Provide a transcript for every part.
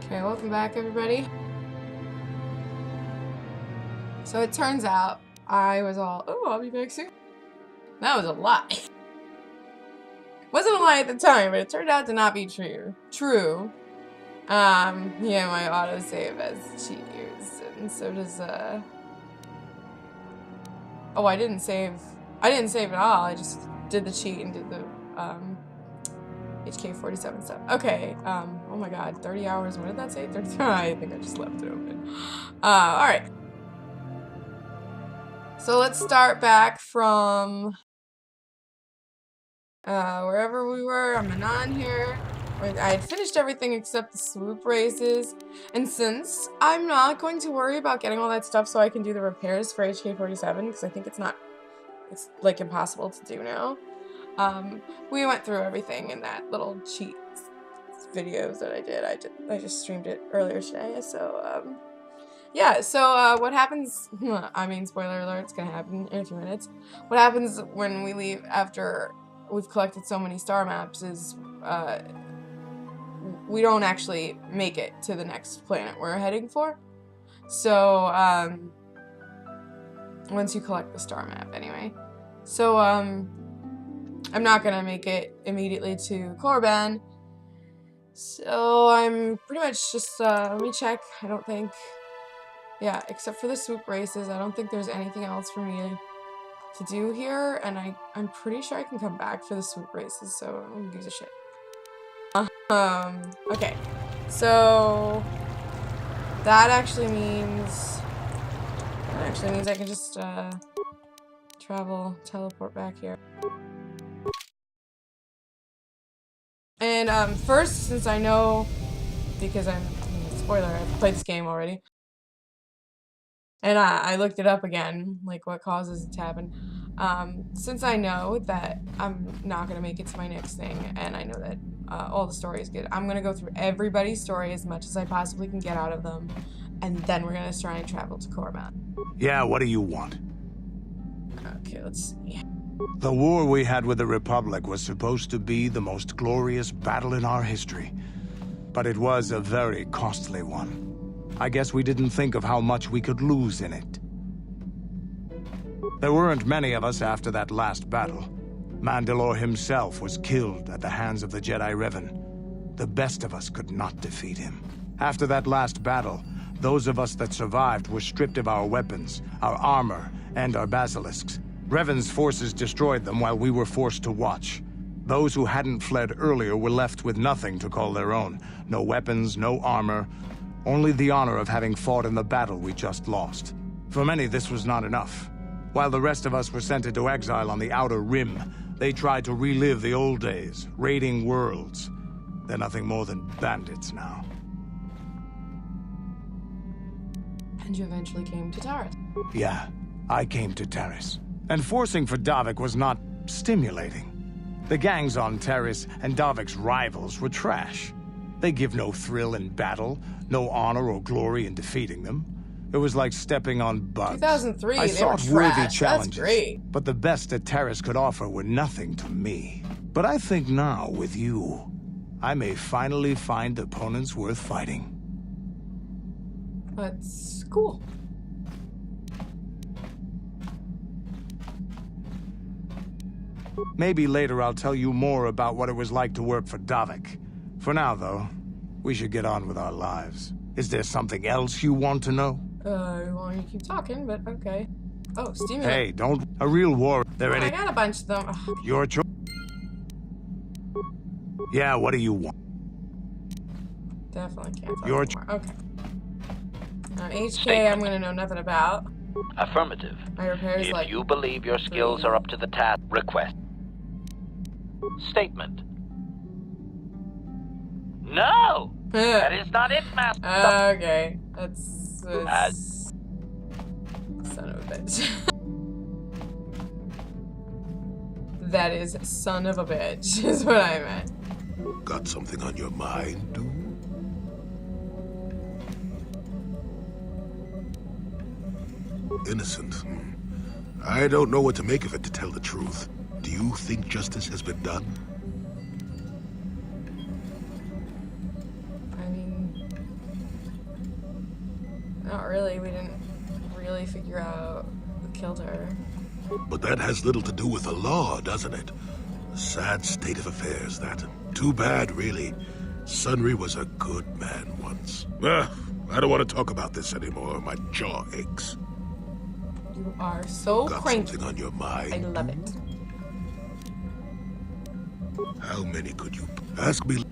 Okay, welcome back, everybody. So it turns out I was all, oh, I'll be back soon. That was a lie. Wasn't a lie at the time, but it turned out to not be true. Yeah, my autosave has cheat use, and so does, oh, I didn't save at all. I just did the cheat and did the, HK47 stuff. Okay, oh my god, 30 hours, what did that say? 30, I think I just left it open. Alright. So let's start back from, wherever we were. I'm on here. I had finished everything except the swoop races, and since I'm not going to worry about getting all that stuff so I can do the repairs for HK47, because I think it's like impossible to do now, we went through everything in that little cheat videos that I did. I just streamed it earlier today, so, yeah, so, what happens, I mean, spoiler alert, it's gonna happen in a few minutes. What happens when we leave after we've collected so many star maps is, we don't actually make it to the next planet we're heading for. So, once you collect the star map, anyway. So, I'm not gonna make it immediately to Korban. So, I'm pretty much just, let me check, I don't think, yeah, except for the swoop races, I don't think there's anything else for me to do here, and I'm pretty sure I can come back for the swoop races, so who gives a shit. Okay, so that actually means I can just teleport back here. And first, since I know, because spoiler, I've played this game already, and I looked it up again, like what causes it to happen. Since I know that I'm not gonna make it to my next thing, and I know that all the story is good, I'm gonna go through everybody's story as much as I possibly can get out of them, and then we're gonna try and travel to Korban. Yeah, what do you want? Okay, let's see. The war we had with the Republic was supposed to be the most glorious battle in our history, but it was a very costly one. I guess we didn't think of how much we could lose in it. There weren't many of us after that last battle. Mandalore himself was killed at the hands of the Jedi Revan. The best of us could not defeat him. After that last battle, those of us that survived were stripped of our weapons, our armor, and our basilisks. Revan's forces destroyed them while we were forced to watch. Those who hadn't fled earlier were left with nothing to call their own. No weapons, no armor, only the honor of having fought in the battle we just lost. For many, this was not enough. While the rest of us were sent into exile on the Outer Rim, they tried to relive the old days, raiding worlds. They're nothing more than bandits now. And you eventually came to Taris. Yeah, I came to Taris. And forcing for Davik was not stimulating. The gangs on Taris and Davik's rivals were trash. They give no thrill in battle, no honor or glory in defeating them. It was like stepping on bugs. 2003, I sought they were trash. worthy challenges, That's great. but the best that Taris could offer were nothing to me. But I think now, with you, I may finally find opponents worth fighting. That's cool. Maybe later I'll tell you more about what it was like to work for Davik. For now, though, we should get on with our lives. Is there something else you want to know? Well, you keep talking, but okay. Oh, stimulant. Hey, don't... A real war... I got a bunch of them. Oh, Your choice. Yeah, what do you want? definitely can't talk Your anymore. Okay. HK, I'm gonna know nothing about. Affirmative. My repairs, If like... you believe your skills are up to the task, request. Statement. No! That is not it, Master. Okay. That's... son of a bitch. That is son of a bitch, is what I meant. Got something on your mind, dude? Innocent. I don't know what to make of it, to tell the truth. Do you think justice has been done? I mean, Not really. We didn't really figure out who killed her. But that has little to do with the law, doesn't it? A sad state of affairs, that. Too bad, really. Sunry was a good man once. I don't want to talk about this anymore. My jaw aches. You are so Got cranky. something on your mind? I love it. How many could you ask me?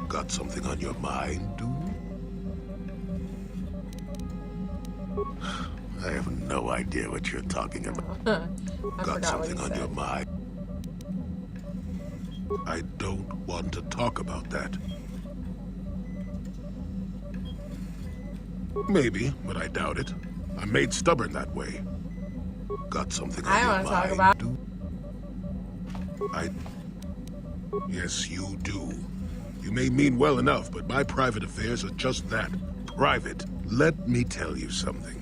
Got something on your mind, dude? I have no idea what you're talking about. Got something on your mind? I don't want to talk about that. Maybe, but I doubt it. I'm made stubborn that way. Got something on your mind? I want to talk about. Yes, you do. You may mean well enough, but my private affairs are just that. Private. Let me tell you something.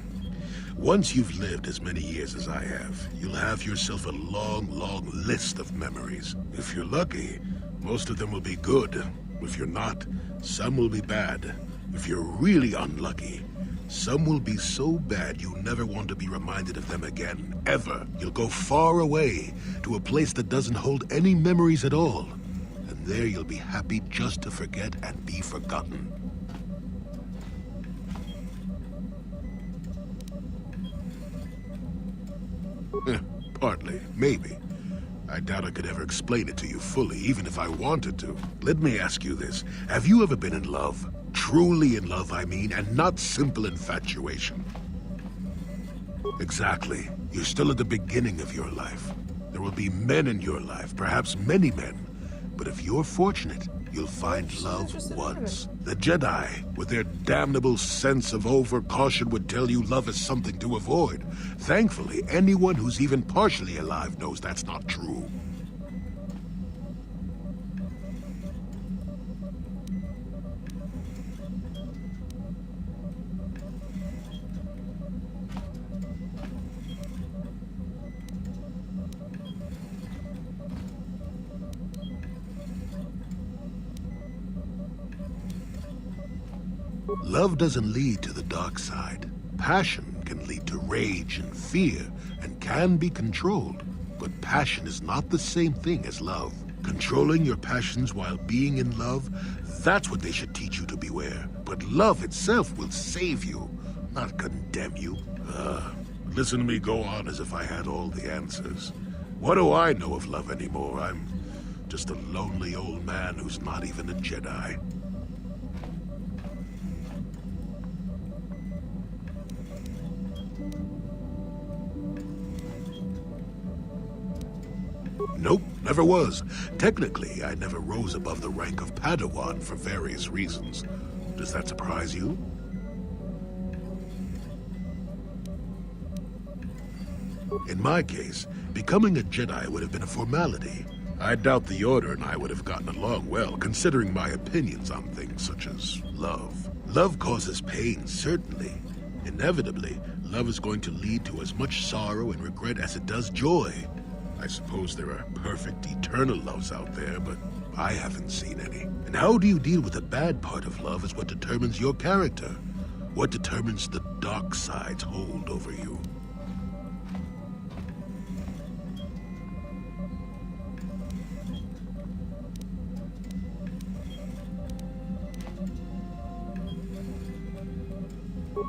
Once you've lived as many years as I have, you'll have yourself a long, long list of memories. If you're lucky, most of them will be good. If you're not, some will be bad. If you're really unlucky, some will be so bad you'll never want to be reminded of them again, ever. You'll go far away, to a place that doesn't hold any memories at all. And there you'll be happy just to forget and be forgotten. Partly, maybe. I doubt I could ever explain it to you fully, even if I wanted to. Let me ask you this. Have you ever been in love? Truly in love, I mean, and not simple infatuation. Exactly. You're still at the beginning of your life. There will be men in your life, perhaps many men. But if you're fortunate, you'll find love once. The Jedi, with their damnable sense of over-caution, would tell you love is something to avoid. Thankfully, anyone who's even partially alive knows that's not true. Love doesn't lead to the dark side. Passion can lead to rage and fear, and can be controlled. But passion is not the same thing as love. Controlling your passions while being in love, that's what they should teach you to beware. But love itself will save you, not condemn you. Listen to me go on as if I had all the answers. What do I know of love anymore? I'm just a lonely old man who's not even a Jedi. Nope, never was. Technically, I never rose above the rank of Padawan for various reasons. Does that surprise you? In my case, becoming a Jedi would have been a formality. I doubt the Order and I would have gotten along well, considering my opinions on things such as love. Love causes pain, certainly. Inevitably, love is going to lead to as much sorrow and regret as it does joy. I suppose there are perfect, eternal loves out there, but I haven't seen any. And how do you deal with the bad part of love is what determines your character. What determines the dark side's hold over you.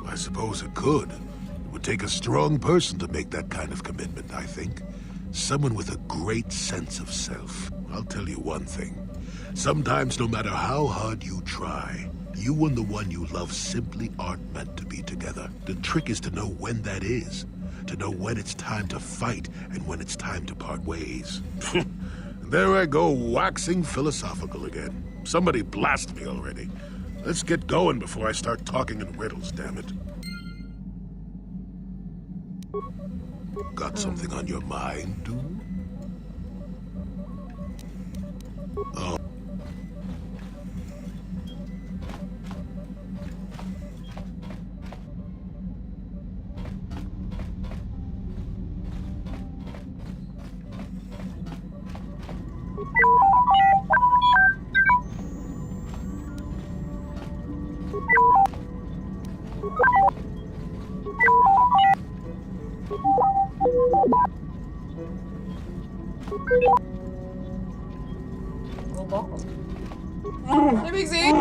I suppose it could. It would take a strong person to make that kind of commitment, I think. Someone with a great sense of self. I'll tell you one thing. Sometimes, no matter how hard you try, you and the one you love simply aren't meant to be together. The trick is to know when that is. To know when it's time to fight and when it's time to part ways. There I go, waxing philosophical again. Somebody blast me already. Let's get going before I start talking in riddles, damn it. Got something on your mind, dude? Oh. Little ball. Hey, Big Z!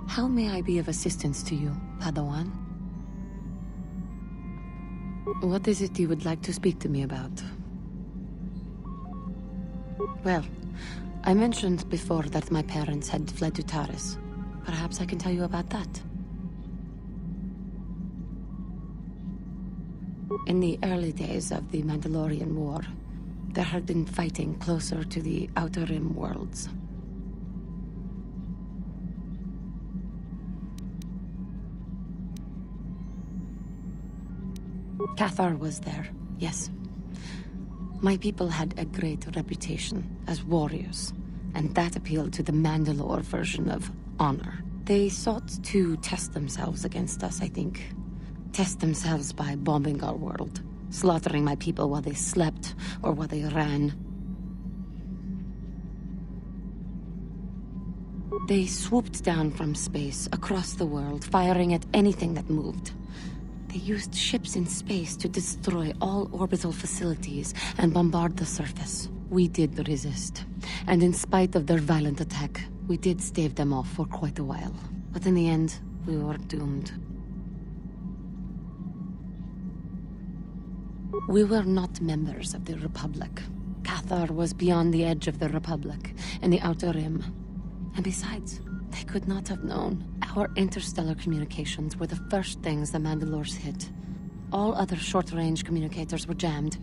How may I be of assistance to you, Padawan? What is it you would like to speak to me about? Well, I mentioned before that my parents had fled to Taris. Perhaps I can tell you about that. In the early days of the Mandalorian War, there had been fighting closer to the Outer Rim worlds. Cathar was there, yes. My people had a great reputation as warriors, and that appealed to the Mandalore version of honor. They sought to test themselves against us, I think. Test themselves by bombing our world, slaughtering my people while they slept or while they ran. They swooped down from space, across the world, firing at anything that moved. They used ships in space to destroy all orbital facilities and bombard the surface. We did resist, and in spite of their violent attack, we did stave them off for quite a while. But in the end, we were doomed. We were not members of the Republic. Cathar was beyond the edge of the Republic, in the Outer Rim. And besides, they could not have known. Our interstellar communications were the first things the Mandalores hit. All other short-range communicators were jammed.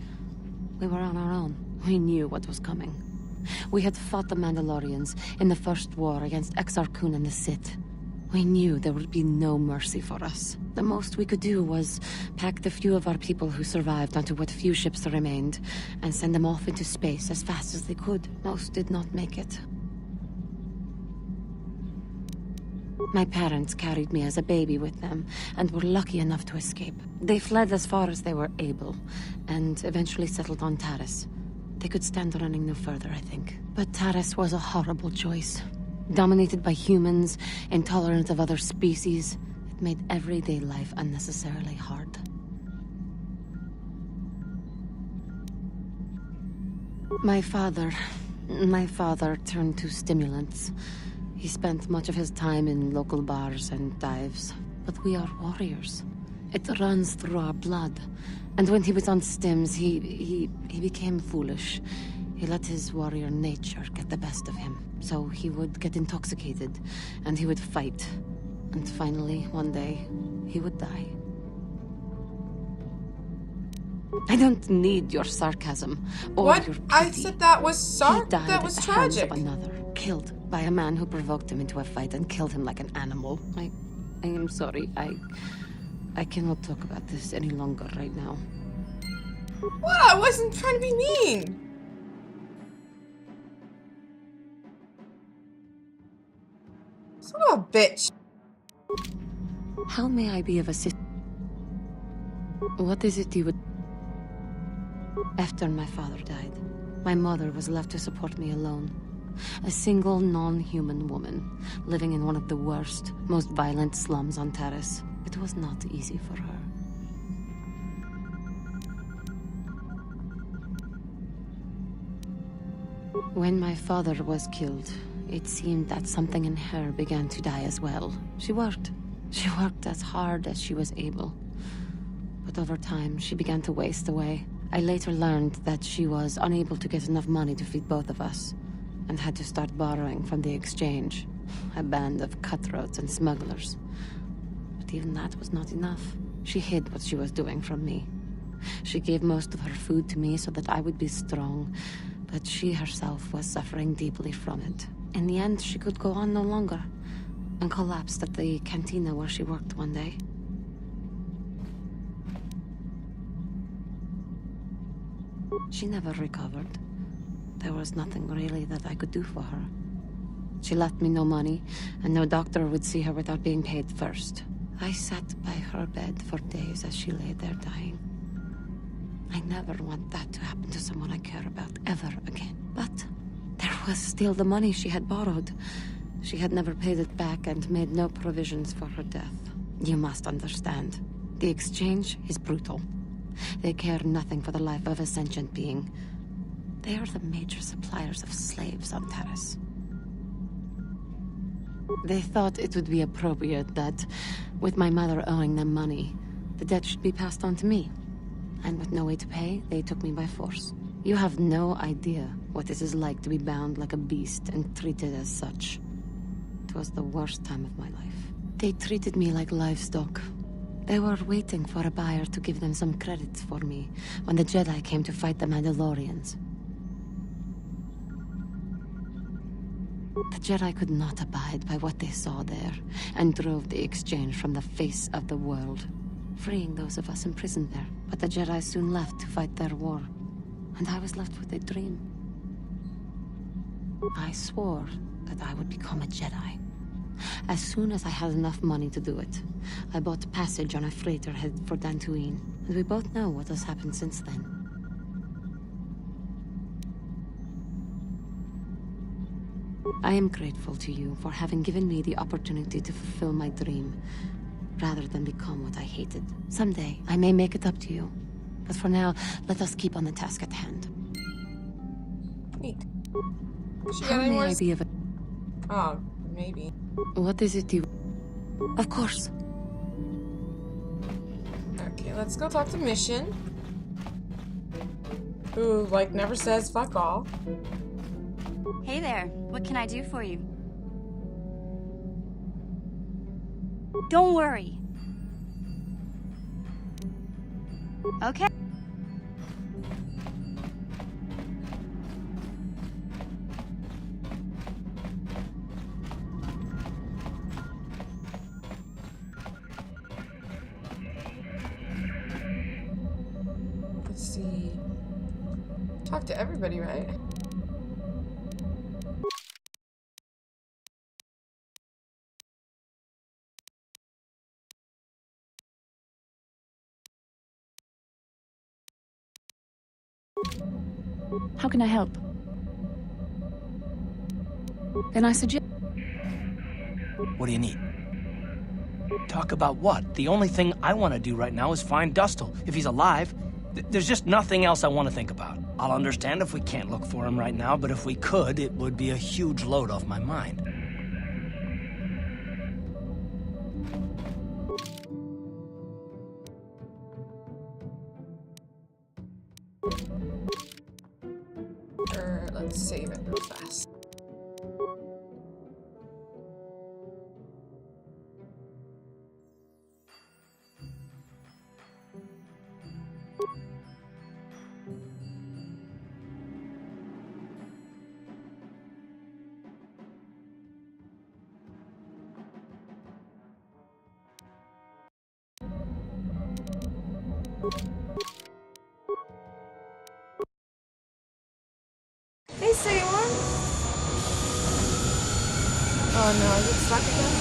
We were on our own. We knew what was coming. We had fought the Mandalorians in the first war against Exar Kun and the Sith. We knew there would be no mercy for us. The most we could do was pack the few of our people who survived onto what few ships remained and send them off into space as fast as they could. Most did not make it. My parents carried me as a baby with them, and were lucky enough to escape. They fled as far as they were able, and eventually settled on Taris. They could stand running no further, I think. But Taris was a horrible choice. Dominated by humans, intolerant of other species, it made everyday life unnecessarily hard. My father turned to stimulants. He spent much of his time in local bars and dives. But we are warriors. It runs through our blood. And when he was on stims, he became foolish. He let his warrior nature get the best of him. So he would get intoxicated, and he would fight. And finally, one day, he would die. I don't need your sarcasm or What? your pity. I said that was He died that was at the hands tragic. of another, killed by a man who provoked him into a fight and killed him like an animal. I am sorry. I cannot talk about this any longer right now. What? I wasn't trying to be mean. Son of a bitch. How may I be of assistance? What is it you would... After my father died, my mother was left to support me alone. A single non-human woman, living in one of the worst, most violent slums on Taris. It was not easy for her. When my father was killed, it seemed that something in her began to die as well. She worked. She worked as hard as she was able. But over time, she began to waste away. I later learned that she was unable to get enough money to feed both of us, and had to start borrowing from the exchange, a band of cutthroats and smugglers. But even that was not enough. She hid what she was doing from me. She gave most of her food to me so that I would be strong, but she herself was suffering deeply from it. In the end, she could go on no longer, and collapsed at the cantina where she worked one day. She never recovered. There was nothing really that I could do for her. She left me no money, and no doctor would see her without being paid first. I sat by her bed for days as she lay there dying. I never want that to happen to someone I care about ever again. But there was still the money she had borrowed. She had never paid it back and made no provisions for her death. You must understand. The exchange is brutal. They care nothing for the life of a sentient being. They are the major suppliers of slaves on Terrace. They thought it would be appropriate that, with my mother owing them money, the debt should be passed on to me. And with no way to pay, they took me by force. You have no idea what it is like to be bound like a beast and treated as such. It was the worst time of my life. They treated me like livestock. They were waiting for a buyer to give them some credits for me when the Jedi came to fight the Mandalorians. The Jedi could not abide by what they saw there, and drove the exchange from the face of the world, freeing those of us imprisoned there. But the Jedi soon left to fight their war, and I was left with a dream. I swore that I would become a Jedi. As soon as I had enough money to do it, I bought passage on a freighter headed for Dantooine, and we both know what has happened since then. I am grateful to you for having given me the opportunity to fulfill my dream, rather than become what I hated. Someday, I may make it up to you. But for now, let us keep on the task at hand. Neat. How may I be of a... Oh, maybe. What is it you... Of course. Okay, let's go talk to Mission. Who, like, never says fuck all. Hey there, what can I do for you? Don't worry. Okay. Let's see. Talk to everybody, right? How can I help? Then I suggest... What do you need? Talk about what? The only thing I want to do right now is find Dustle. If he's alive, there's just nothing else I want to think about. I'll understand if we can't look for him right now, but if we could, it would be a huge load off my mind. Let's save it real fast. Hey, Sailor! Oh no, is it stuck again?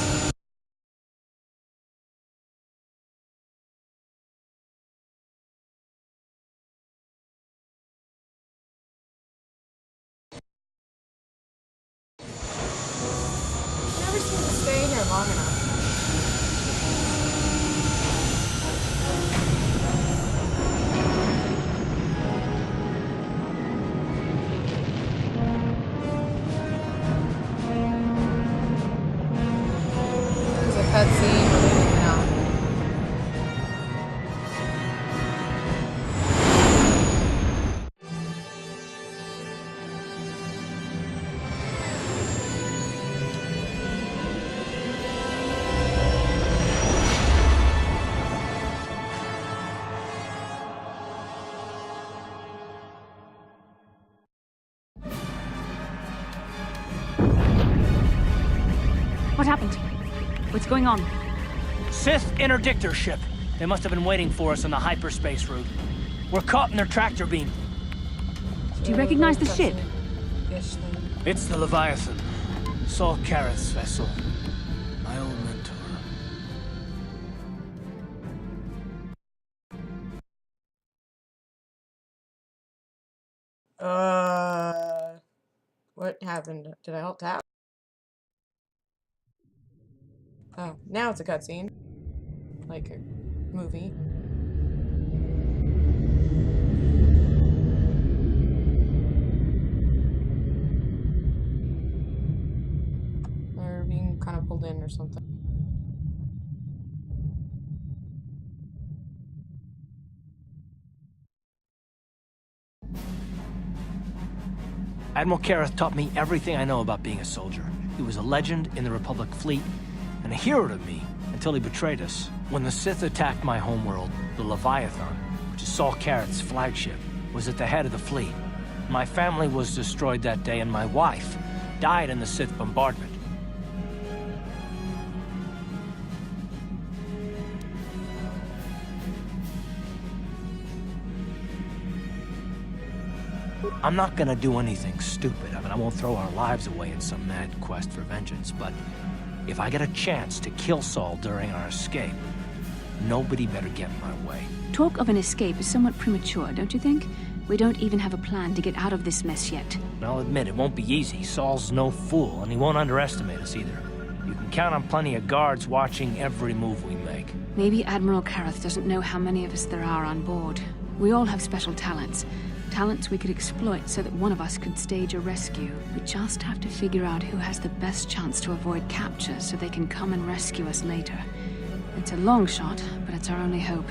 Never seem to stay here long enough. Cutscene related now. What happened? What's going on? Sith interdictor ship. They must have been waiting for us on the hyperspace route. We're caught in their tractor beam. Do you recognize the ship? fish thing. It's the Leviathan. Saul Kareth's vessel. My old mentor. What happened? Did I alt tab? Oh, now it's a cutscene. Like a movie. They're being kind of pulled in or something. Admiral Kareth taught me everything I know about being a soldier. He was a legend in the Republic fleet, and a hero to me until he betrayed us. When the Sith attacked my homeworld, the Leviathan, which is Saul Kareth's flagship, was at the head of the fleet. My family was destroyed that day, and my wife died in the Sith bombardment. I'm not gonna do anything stupid. I mean, I won't throw our lives away in some mad quest for vengeance, but if I get a chance to kill Saul during our escape, nobody better get in my way. Talk of an escape is somewhat premature, don't you think? We don't even have a plan to get out of this mess yet. I'll admit, it won't be easy. Saul's no fool, and he won't underestimate us either. You can count on plenty of guards watching every move we make. Maybe Admiral Kareth doesn't know how many of us there are on board. We all have special talents. Talents we could exploit so that one of us could stage a rescue. We just have to figure out who has the best chance to avoid capture so they can come and rescue us later. It's a long shot, but it's our only hope.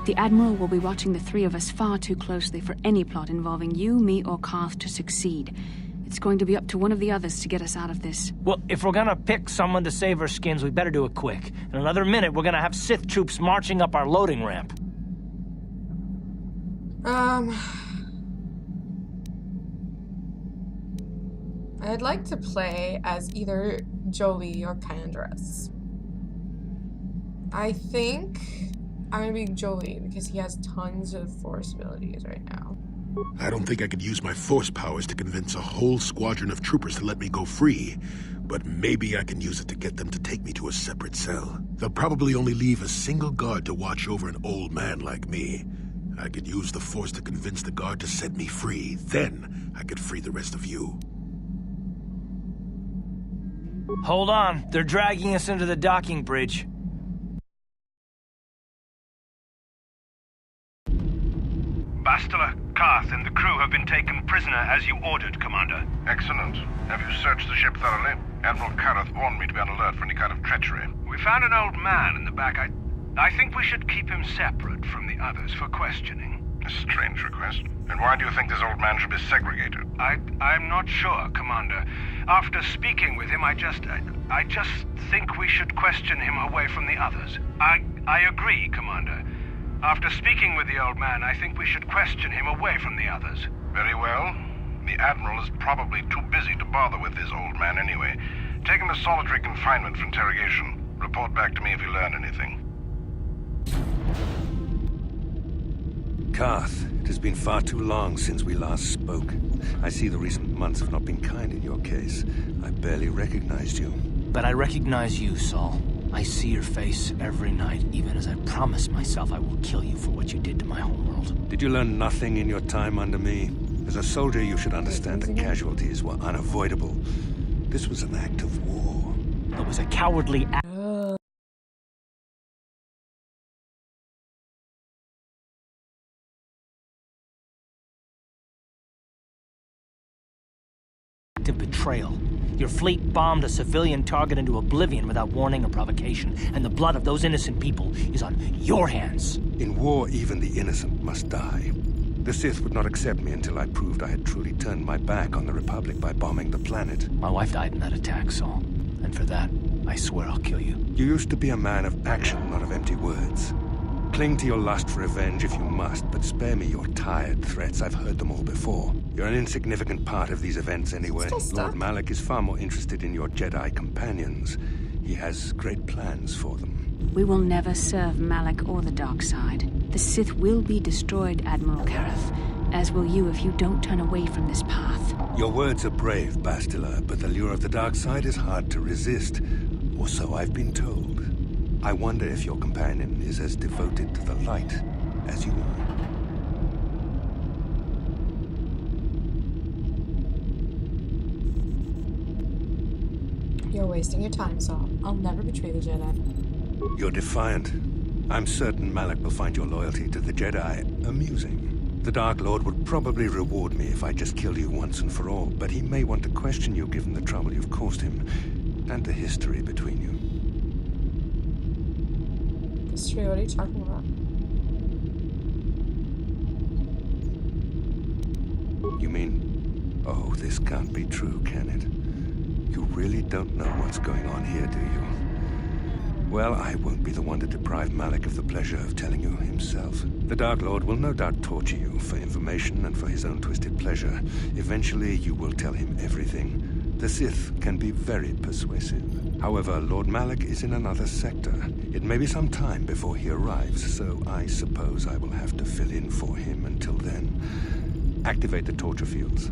The Admiral will be watching the three of us far too closely for any plot involving you, me, or Karth to succeed. It's going to be up to one of the others to get us out of this. Well, if we're gonna pick someone to save our skins, we better do it quick. In another minute, we're gonna have Sith troops marching up our loading ramp. I'd like to play as either Jolee or Candace. I think I'm gonna be Jolee because he has tons of force abilities right now. I don't think I could use my force powers to convince a whole squadron of troopers to let me go free, but maybe I can use it to get them to take me to a separate cell. They'll probably only leave a single guard to watch over an old man like me. I could use the force to convince the guard to set me free. Then I could free the rest of you. Hold on, they're dragging us into the docking bridge. Bastila, Karth, and the crew have been taken prisoner as you ordered, Commander. Excellent. Have you searched the ship thoroughly? Admiral Kareth warned me to be on alert for any kind of treachery. We found an old man in the back. I think we should keep him separate from the others for questioning. A strange request. And why do you think this old man should be segregated? I'm not sure, Commander. After speaking with him, I just think we should question him away from the others. I agree, Commander. After speaking with the old man, I think we should question him away from the others. Very well. The Admiral is probably too busy to bother with this old man anyway. Take him to solitary confinement for interrogation. Report back to me if you learn anything. Karth, it has been far too long since we last spoke. I see the recent months have not been kind in your case. I barely recognized you. But I recognize you, Saul. I see your face every night, even as I promise myself I will kill you for what you did to my homeworld. Did you learn nothing in your time under me? As a soldier, you should understand that casualties were unavoidable. This was an act of war. It was a cowardly act of betrayal. Your fleet bombed a civilian target into oblivion without warning or provocation, and the blood of those innocent people is on your hands. In war, even the innocent must die. The Sith would not accept me until I proved I had truly turned my back on the Republic by bombing the planet. My wife died in that attack, Saul. And for that, I swear I'll kill you. You used to be a man of action, not of empty words. Cling to your lust for revenge if you must, but spare me your tired threats. I've heard them all before. You're an insignificant part of these events anyway. Lord Malak is far more interested in your Jedi companions. He has great plans for them. We will never serve Malak or the dark side. The Sith will be destroyed, Admiral Kareth, as will you if you don't turn away from this path. Your words are brave, Bastila, but the lure of the dark side is hard to resist. Or so I've been told. I wonder if your companion is as devoted to the light as you are. You're wasting your time, Saul. I'll never betray the Jedi. You're defiant. I'm certain Malak will find your loyalty to the Jedi amusing. The Dark Lord would probably reward me if I just killed you once and for all, but he may want to question you given the trouble you've caused him, and the history between you. History? What are you talking about? You mean... Oh, this can't be true, can it? You really don't know what's going on here, do you? Well, I won't be the one to deprive Malak of the pleasure of telling you himself. The Dark Lord will no doubt torture you for information and for his own twisted pleasure. Eventually, you will tell him everything. The Sith can be very persuasive. However, Lord Malak is in another sector. It may be some time before he arrives, so I suppose I will have to fill in for him until then. Activate the torture fields.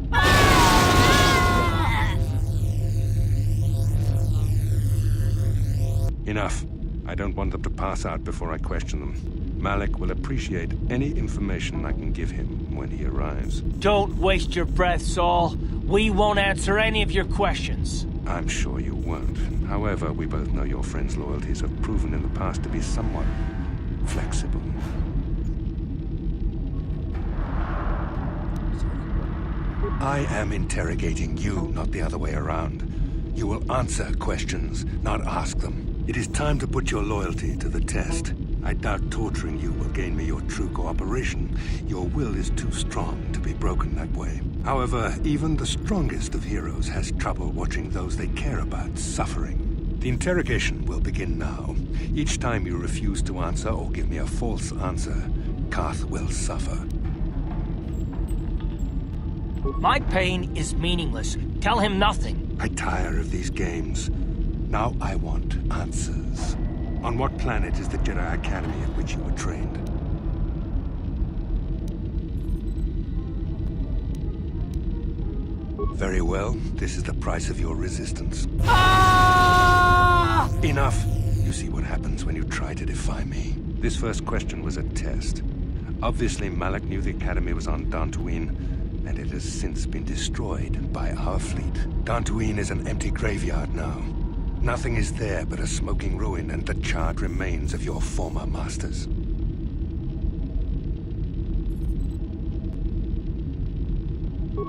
Enough. I don't want them to pass out before I question them. Malak will appreciate any information I can give him when he arrives. Don't waste your breath, Saul. We won't answer any of your questions. I'm sure you won't. However, we both know your friend's loyalties have proven in the past to be somewhat flexible. I am interrogating you, not the other way around. You will answer questions, not ask them. It is time to put your loyalty to the test. I doubt torturing you will gain me your true cooperation. Your will is too strong to be broken that way. However, even the strongest of heroes has trouble watching those they care about suffering. The interrogation will begin now. Each time you refuse to answer or give me a false answer, Karth will suffer. My pain is meaningless. Tell him nothing. I tire of these games. Now I want answers. On what planet is the Jedi Academy at which you were trained? Very well. This is the price of your resistance. Ah! Enough! You see what happens when you try to defy me. This first question was a test. Obviously, Malak knew the Academy was on Dantooine, and it has since been destroyed by our fleet. Dantooine is an empty graveyard now. Nothing is there but a smoking ruin and the charred remains of your former masters.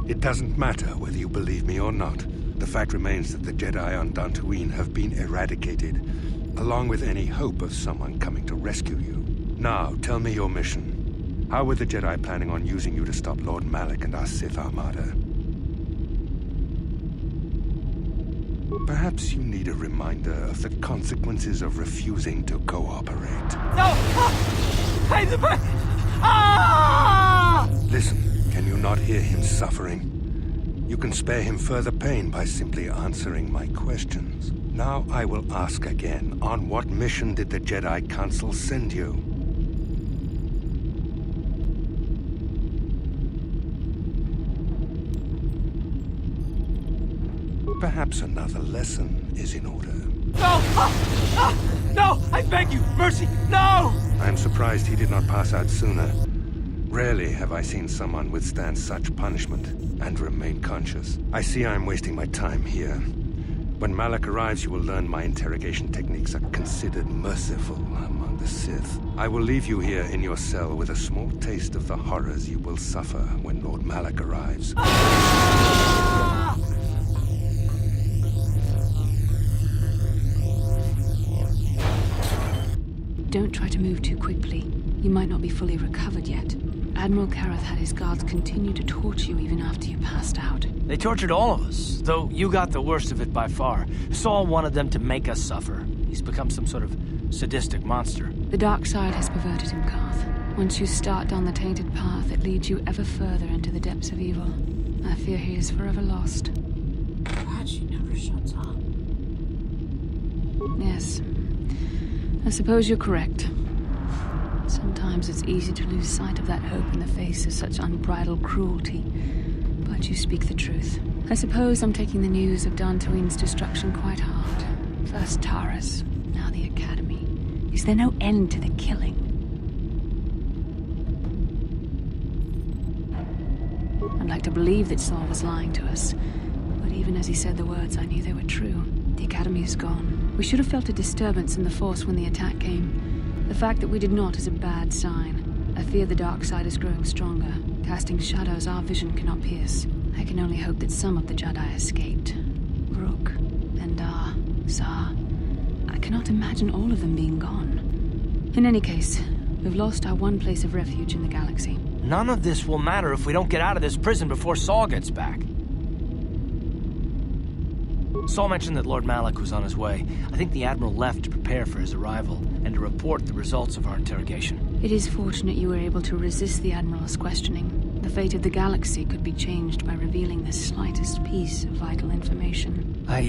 It doesn't matter whether you believe me or not. The fact remains that the Jedi on Dantooine have been eradicated, along with any hope of someone coming to rescue you. Now, tell me your mission. How were the Jedi planning on using you to stop Lord Malak and our Sith Armada? Perhaps you need a reminder of the consequences of refusing to cooperate. No! Ah! Listen, can you not hear him suffering? You can spare him further pain by simply answering my questions. Now I will ask again, on what mission did the Jedi Council send you? Perhaps another lesson is in order. No! No! I beg you! Mercy! No! I'm surprised he did not pass out sooner. Rarely have I seen someone withstand such punishment and remain conscious. I see I'm wasting my time here. When Malak arrives, you will learn my interrogation techniques are considered merciful among the Sith. I will leave you here in your cell with a small taste of the horrors you will suffer when Lord Malak arrives. Don't try to move too quickly. You might not be fully recovered yet. Admiral Kareth had his guards continue to torture you even after you passed out. They tortured all of us, though you got the worst of it by far. Saul wanted them to make us suffer. He's become some sort of sadistic monster. The dark side has perverted him, Karth. Once you start down the tainted path, it leads you ever further into the depths of evil. I fear he is forever lost. God, she never shuts up. Yes. I suppose you're correct. So Sometimes it's easy to lose sight of that hope in the face of such unbridled cruelty. But you speak the truth. I suppose I'm taking the news of Dantooine's destruction quite hard. First Taurus, now the Academy. Is there no end to the killing? I'd like to believe that Saul was lying to us. But even as he said the words, I knew they were true. The Academy is gone. We should have felt a disturbance in the Force when the attack came. The fact that we did not is a bad sign. I fear the dark side is growing stronger, casting shadows our vision cannot pierce. I can only hope that some of the Jedi escaped. Rook, Endar, Zar. I cannot imagine all of them being gone. In any case, we've lost our one place of refuge in the galaxy. None of this will matter if we don't get out of this prison before Saul gets back. Saul mentioned that Lord Malak was on his way. I think the Admiral left to prepare for his arrival and to report the results of our interrogation. It is fortunate you were able to resist the Admiral's questioning. The fate of the galaxy could be changed by revealing the slightest piece of vital information. I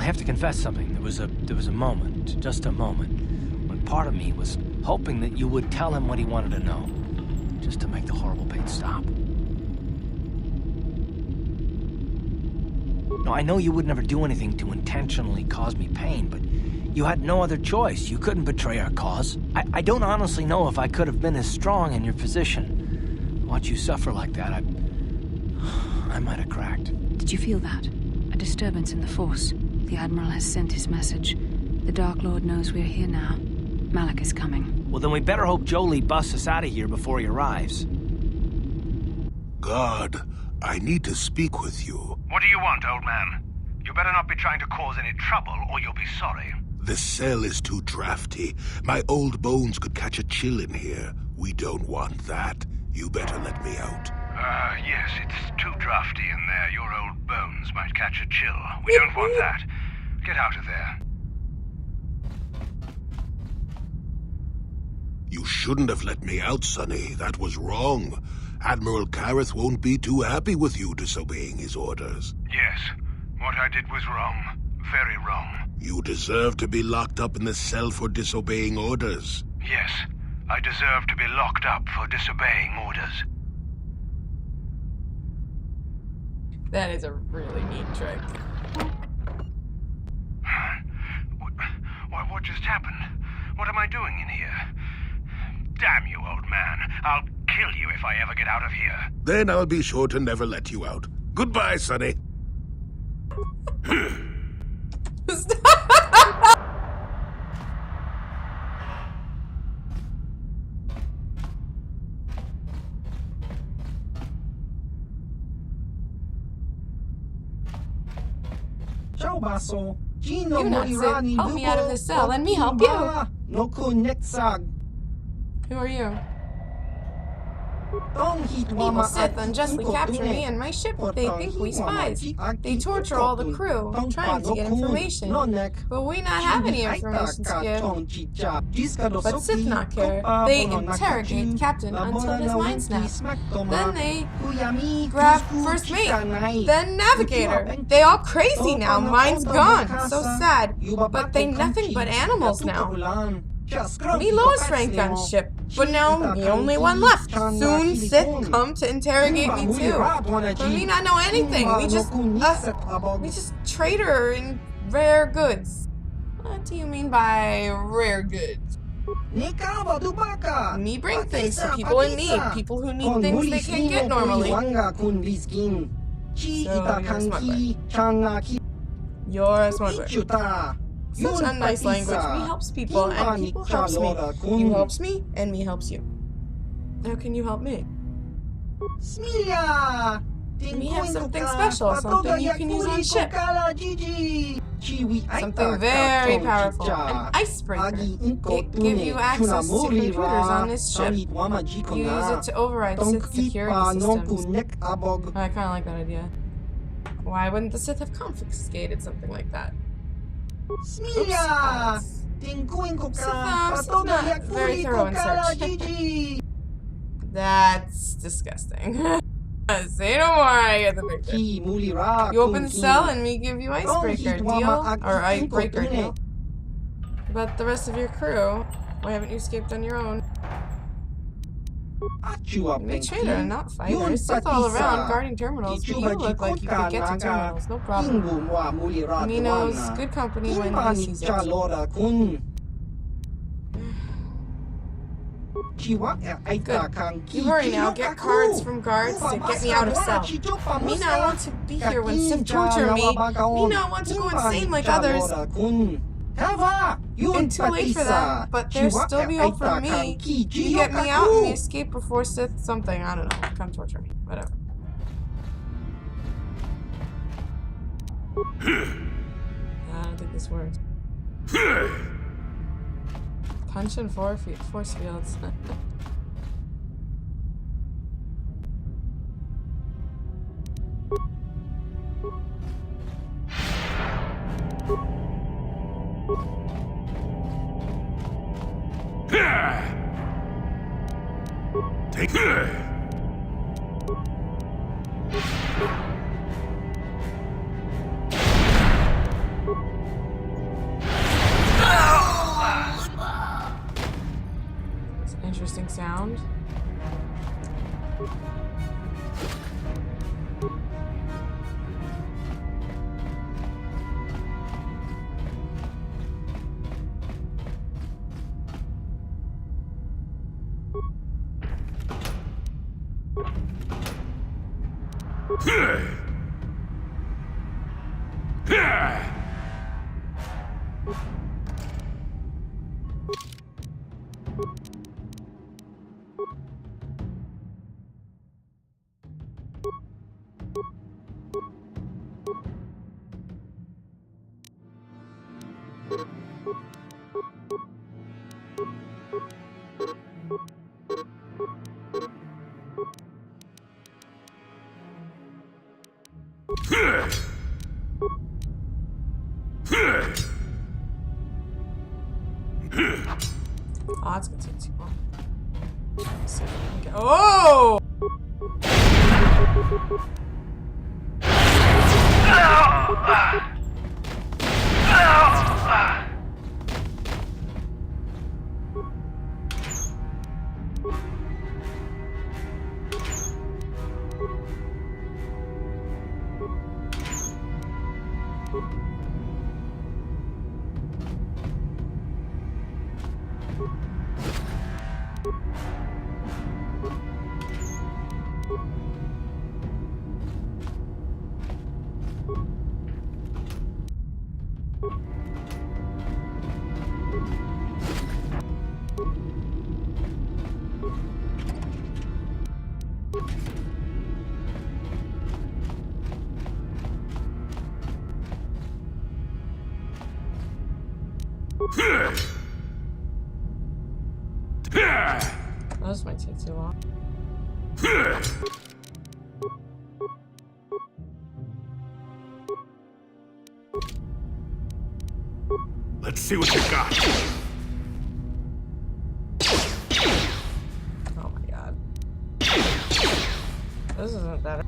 have to confess something. There was a moment, just a moment, when part of me was hoping that you would tell him what he wanted to know, just to make the horrible pain stop. No, I know you would never do anything to intentionally cause me pain, but you had no other choice. You couldn't betray our cause. I don't honestly know if I could have been as strong in your position. Watch you suffer like that, I might have cracked. Did you feel that? A disturbance in the Force. The Admiral has sent his message. The Dark Lord knows we're here now. Malak is coming. Well, then we better hope Jolie busts us out of here before he arrives. Guard, I need to speak with you. What do you want, old man? You better not be trying to cause any trouble, or you'll be sorry. The cell is too drafty. My old bones could catch a chill in here. We don't want that. You better let me out. Yes, it's too drafty in there. Your old bones might catch a chill. We don't want that. Get out of there. You shouldn't have let me out, Sonny. That was wrong. Admiral Kareth won't be too happy with you disobeying his orders. Yes, what I did was wrong. Very wrong. You deserve to be locked up in the cell for disobeying orders. Yes, I deserve to be locked up for disobeying orders. That is a really neat trick. What just happened? What am I doing in here? Damn you, old man. I'll kill you if I ever get out of here. Then I'll be sure to never let you out. Goodbye, Sonny. You nuts, help me out of this cell. Let me help you. Who are you? Evil Sith unjustly captured me and my ship. They think we spies. They torture all the crew, trying to get information. But we not have any information to give. But Sith not care. They interrogate Captain until his mind snaps. Then they grab First Mate, then Navigator. They all crazy now. Mine's gone. So sad. But they nothing but animals now. Me lowest rank on ship, but now me only one left. Soon Sith come to interrogate me too. But me not know anything. We just trader in rare goods. What do you mean by rare goods? Me bring things to people in need. People who need things they can't get normally. So you're a smuggler. Such a nice language. Me helps people, and people helps me. You helps me, and me helps you. How can you help me? Me have something special, something you can use on ship. Something very powerful, an icebreaker. It give you access to computers on this ship. Use it to override Sith security systems. I kind of like that idea. Why wouldn't the Sith have confiscated something like that? Sith not very thorough in search. That's disgusting. Say no more, I get the picture. You open the cell and we give you icebreaker, deal? Or icebreaker, deal? But the rest of your crew, why haven't you escaped on your own? Be traitor and not fighter. Sith all around, guarding terminals, but you look like you could get to terminals, no problem. Evenoh's good company when he sees it. Good. You hurry now, get cards from guards to get me out of cell. Me not want to be here when Sith torture me. Me not want to go insane like others. And too late for them, but there's still be hope for me. You get me out and we escape before Sith something, I don't know. Come torture me. Whatever. I don't think this works. Punch and force fields. Take It's an interesting sound. Oh, it's gonna take too long. So, okay. Oh! Those might take too long. Let's see what you got. Oh my god. This isn't better.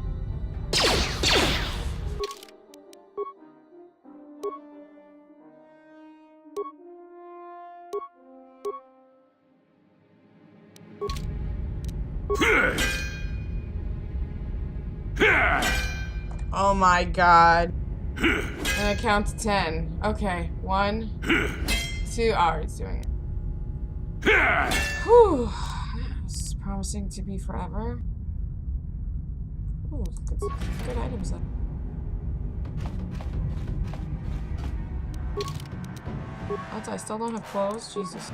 Oh my god. And I count to 10. Okay. 1, 2. Oh, it's doing it. Whew. This is promising to be forever. Ooh, good items though. I still don't have clothes? Jesus.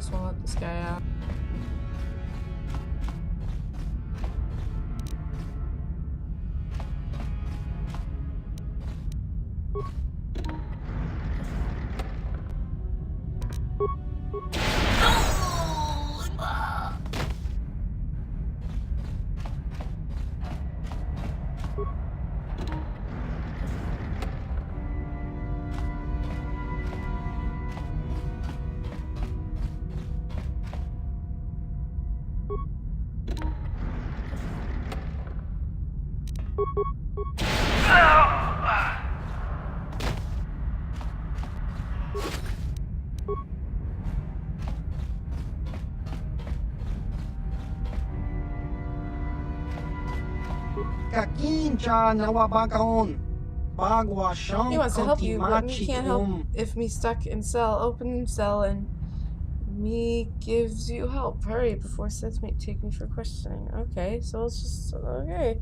guess we'll let this guy out. He wants to help you, but me can't help if me stuck in cell. Open cell and me gives you help. Hurry before Seth may take me for questioning. Okay, so let's just okay.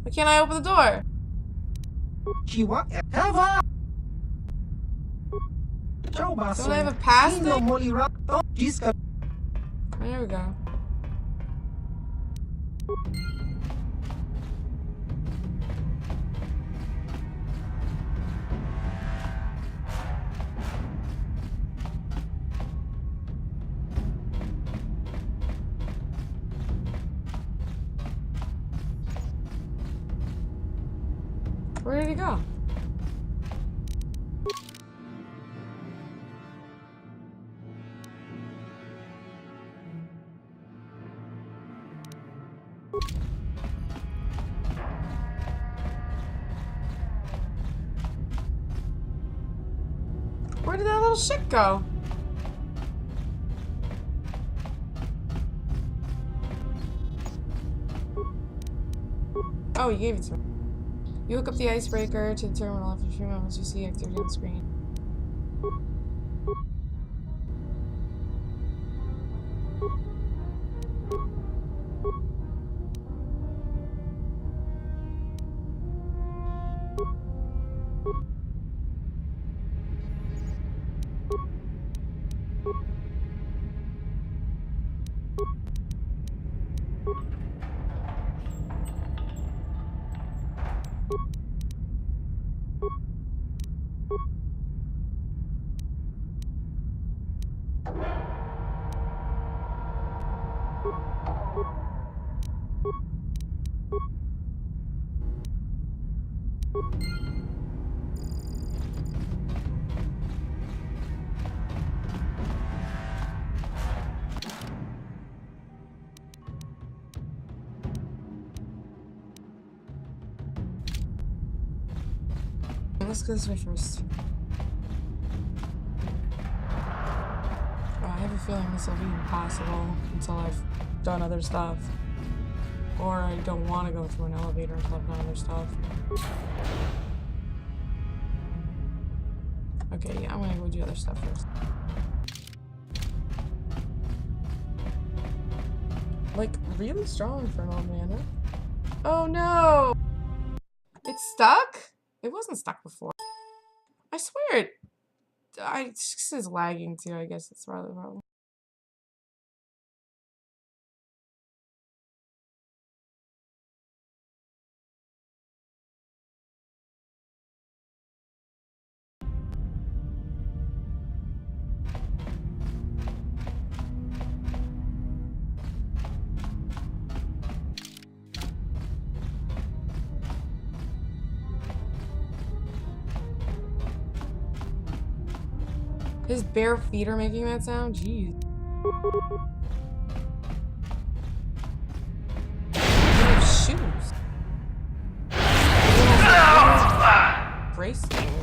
Why can't I open the door? Don't I have a pass thing? There we go. Where did he go? Where did that little shit go? Oh, you gave it to me. You hook up the icebreaker to the terminal. After a few moments, you see activity on the screen. Let's go this way first. Oh, I have a feeling this will be impossible until I've done other stuff. Or I don't want to go through an elevator until I've done other stuff. Okay, yeah, I'm gonna go do other stuff first. Like, really strong for an old man, huh? Oh no! It's stuck? It wasn't stuck before. I swear it... it just is lagging too, I guess it's probably the problem. His bare feet are making that sound? Jeez. Shoes. Brace things.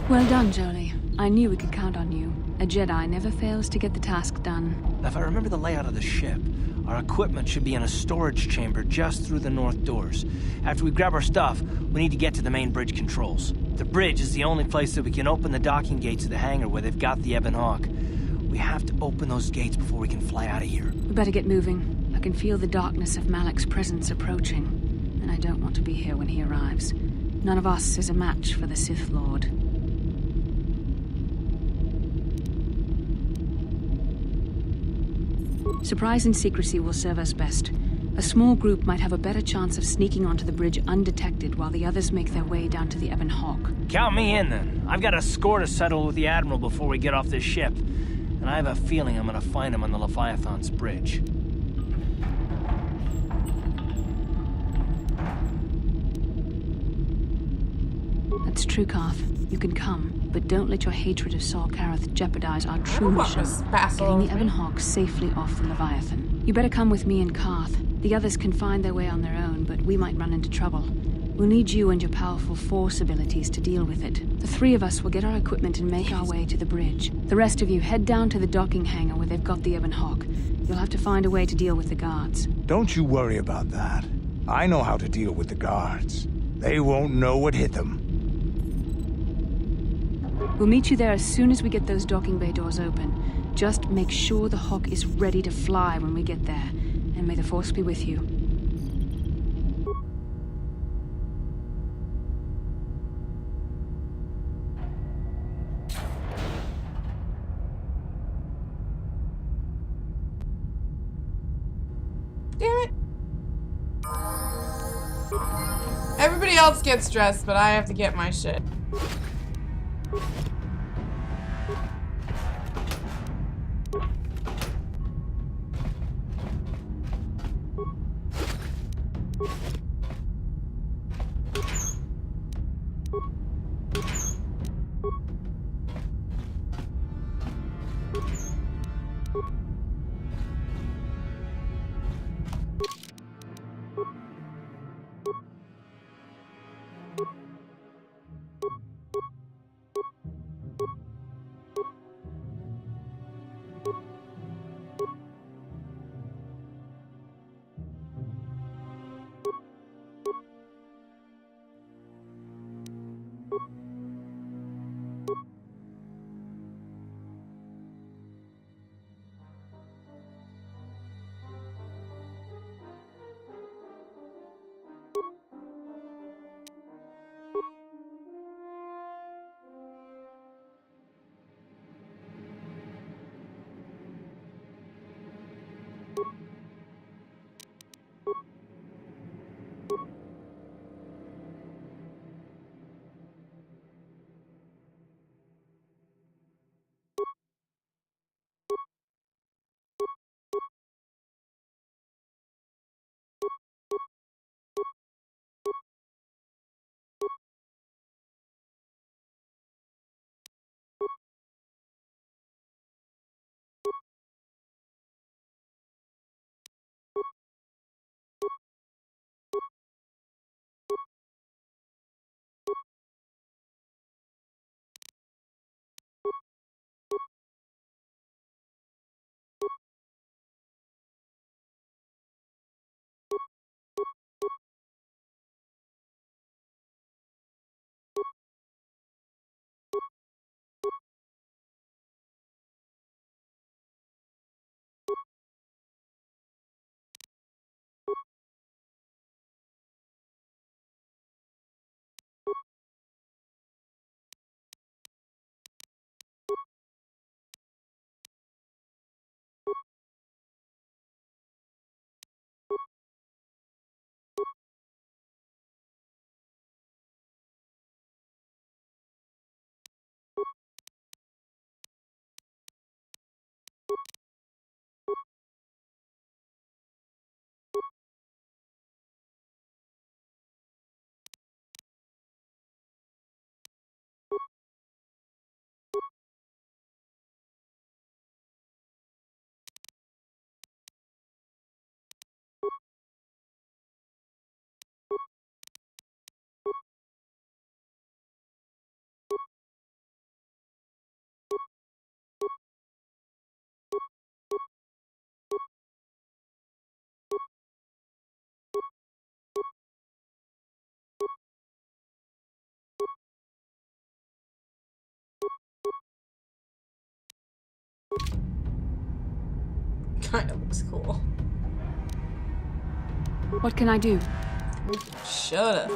Well done, Jolie. I knew we could count on you. A Jedi never fails to get the task done. If I remember the layout of the ship, our equipment should be in a storage chamber just through the north doors. After we grab our stuff, we need to get to the main bridge controls. The bridge is the only place that we can open the docking gates of the hangar where they've got the Evenoh. We have to open those gates before we can fly out of here. We better get moving. I can feel the darkness of Malak's presence approaching, and I don't want to be here when he arrives. None of us is a match for the Sith Lord. Surprise and secrecy will serve us best. A small group might have a better chance of sneaking onto the bridge undetected while the others make their way down to the Evenoh. Count me in, then. I've got a score to settle with the Admiral before we get off this ship. And I have a feeling I'm gonna find him on the Leviathan's bridge. That's true, Carth. You can come, but don't let your hatred of Saul Karath jeopardize our true mission, getting the Evenoh safely off the Leviathan. You better come with me and Carth. The others can find their way on their own, but we might run into trouble. We'll need you and your powerful Force abilities to deal with it. The three of us will get our equipment and make our way to the bridge. The rest of you head down to the docking hangar where they've got the Evenoh. You'll have to find a way to deal with the guards. Don't you worry about that. I know how to deal with the guards. They won't know what hit them. We'll meet you there as soon as we get those docking bay doors open. Just make sure the Hawk is ready to fly when we get there. And may the Force be with you. Damn it. Everybody else gets dressed, but I have to get my shit. Kinda looks cool. What can I do? Shut up.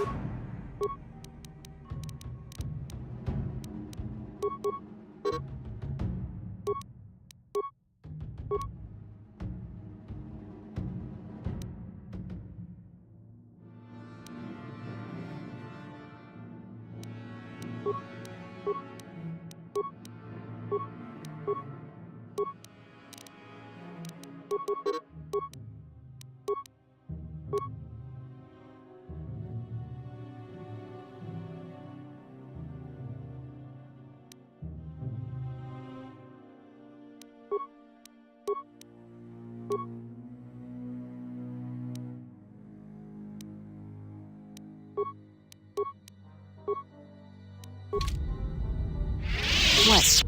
What?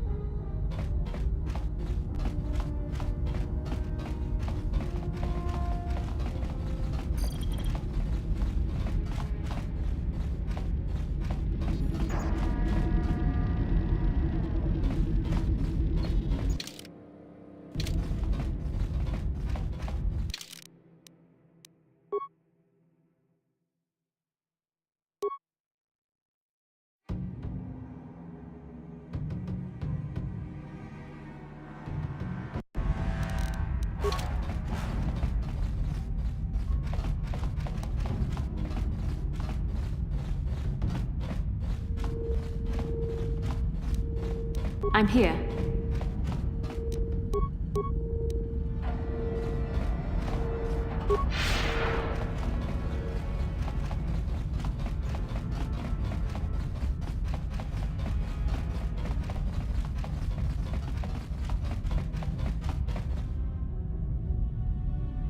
I'm here.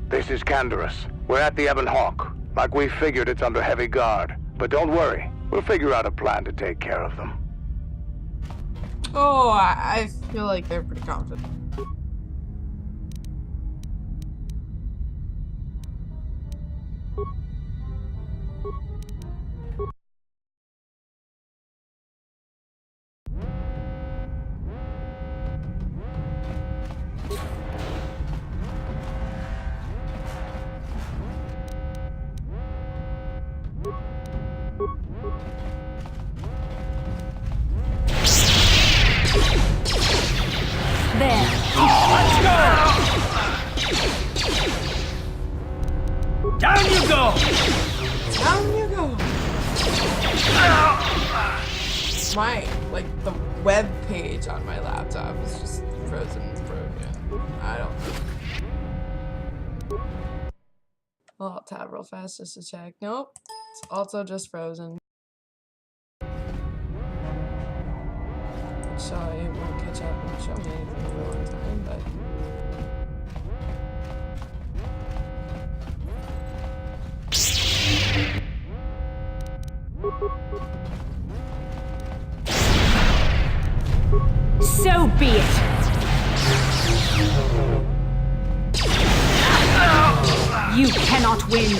This is Canderous. We're at the Evenoh. Like we figured, it's under heavy guard. But don't worry, we'll figure out a plan to take care of them. Oh, I feel like they're pretty confident. There. Let's go! Down you go! Down you go! My, like, the web page on my laptop is just frozen and broken. I don't know. Well, I'll tab real fast just to check. Nope. It's also just frozen. So it won't catch up and show me anything in a long time, but... So be it. You cannot win.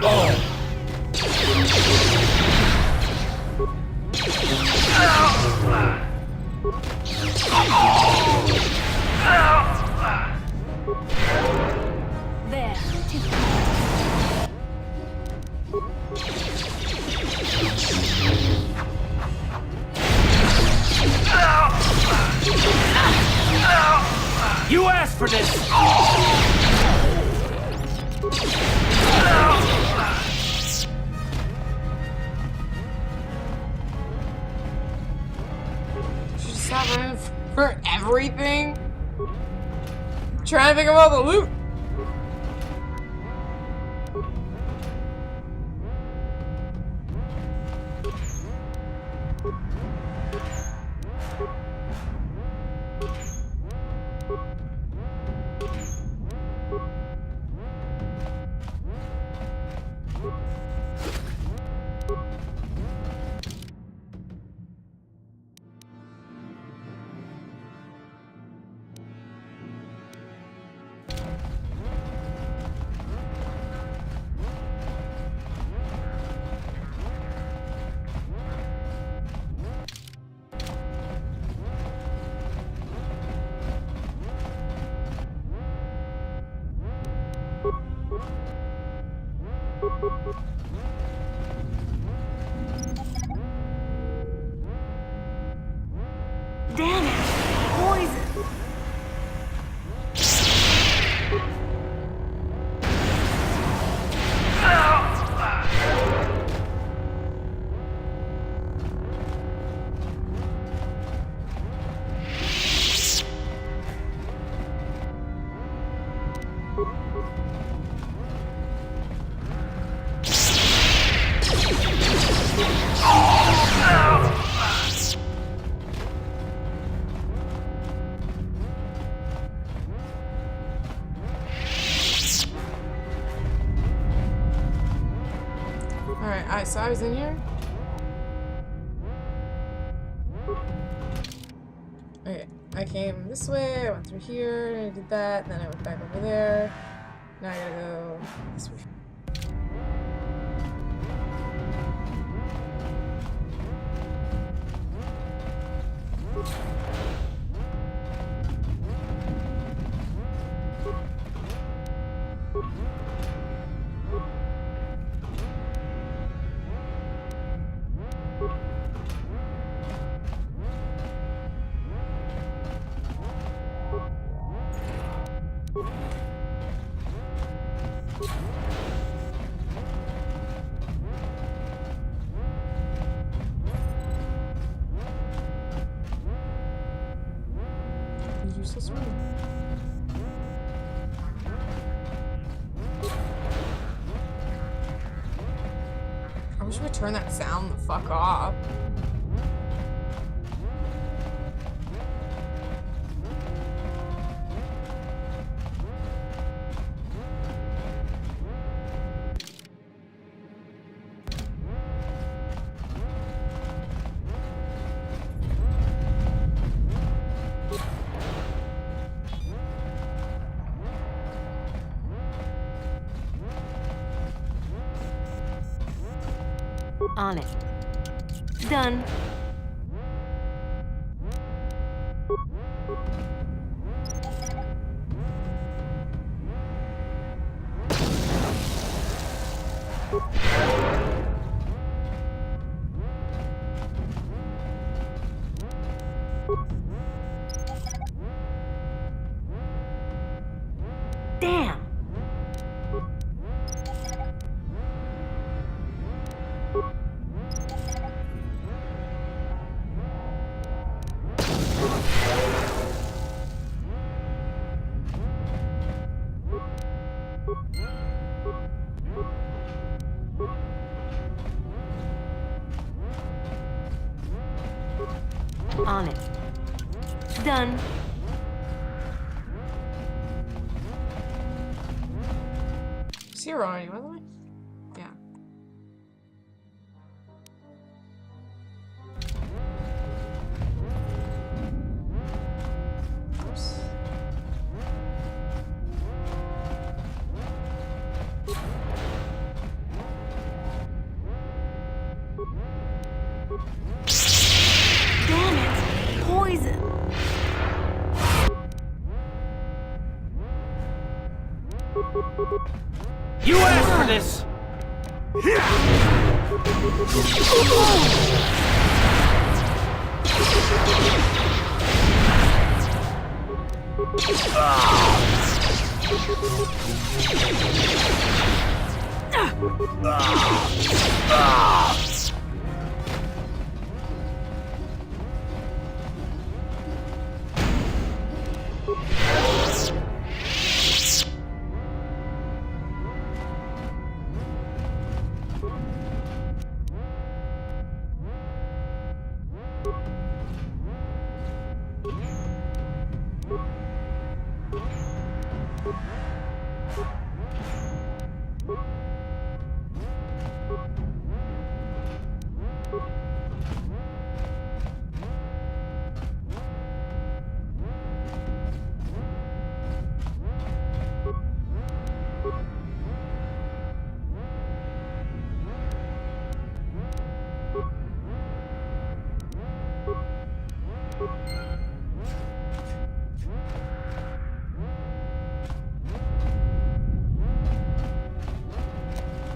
There. You asked for this! Should just stop running for everything? I'm trying to think of all the loot! Damn it! Poison! Alright, so I was in here. Okay, I came this way, I went through here, and I did that, and then I went back over there. Now I gotta go this way. Useless room. I wish we would turn that sound the fuck off. On it. Done. Damn. On it. Done. Zero already, by the way. Yeah. Oops. Damn it! Poison! You asked for this!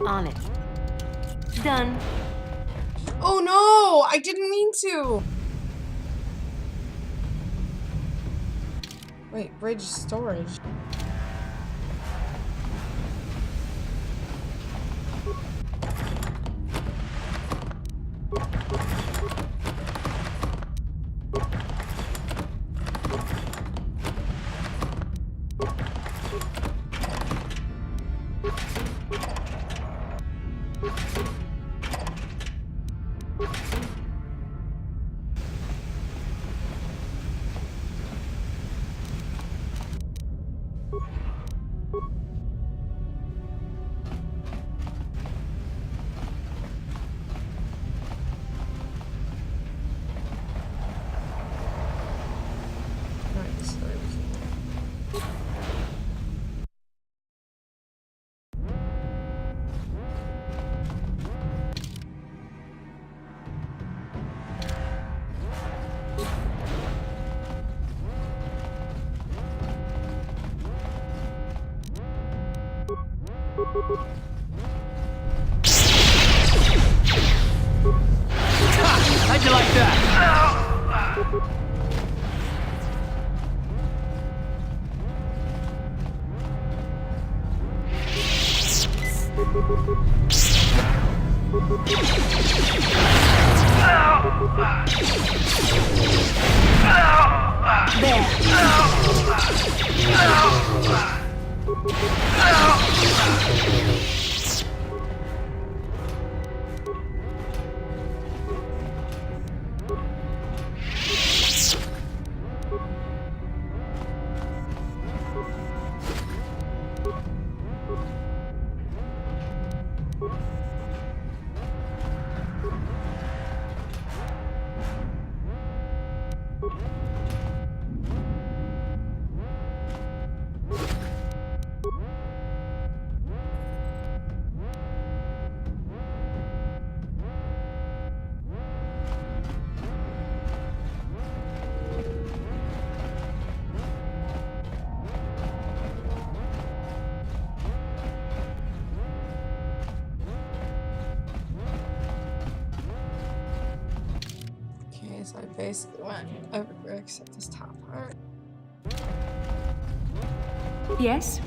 On it. Done. Oh no! I didn't mean to! Wait, bridge storage. How'd you like that? So I basically went everywhere except this top part. Yes?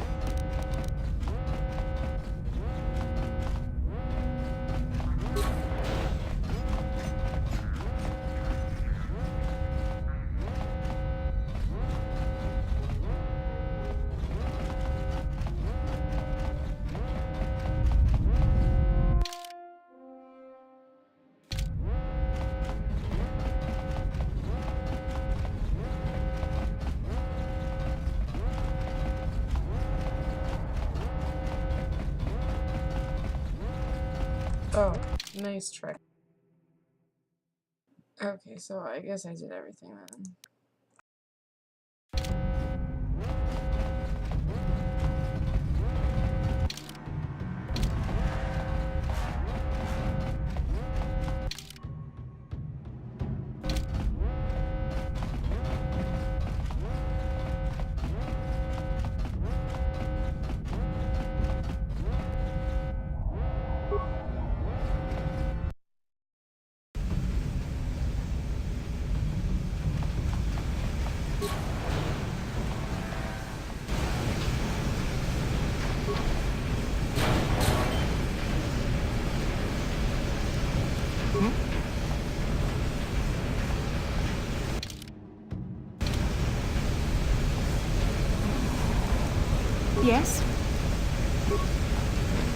Oh, nice trick. Okay, so I guess I did everything then. Yes?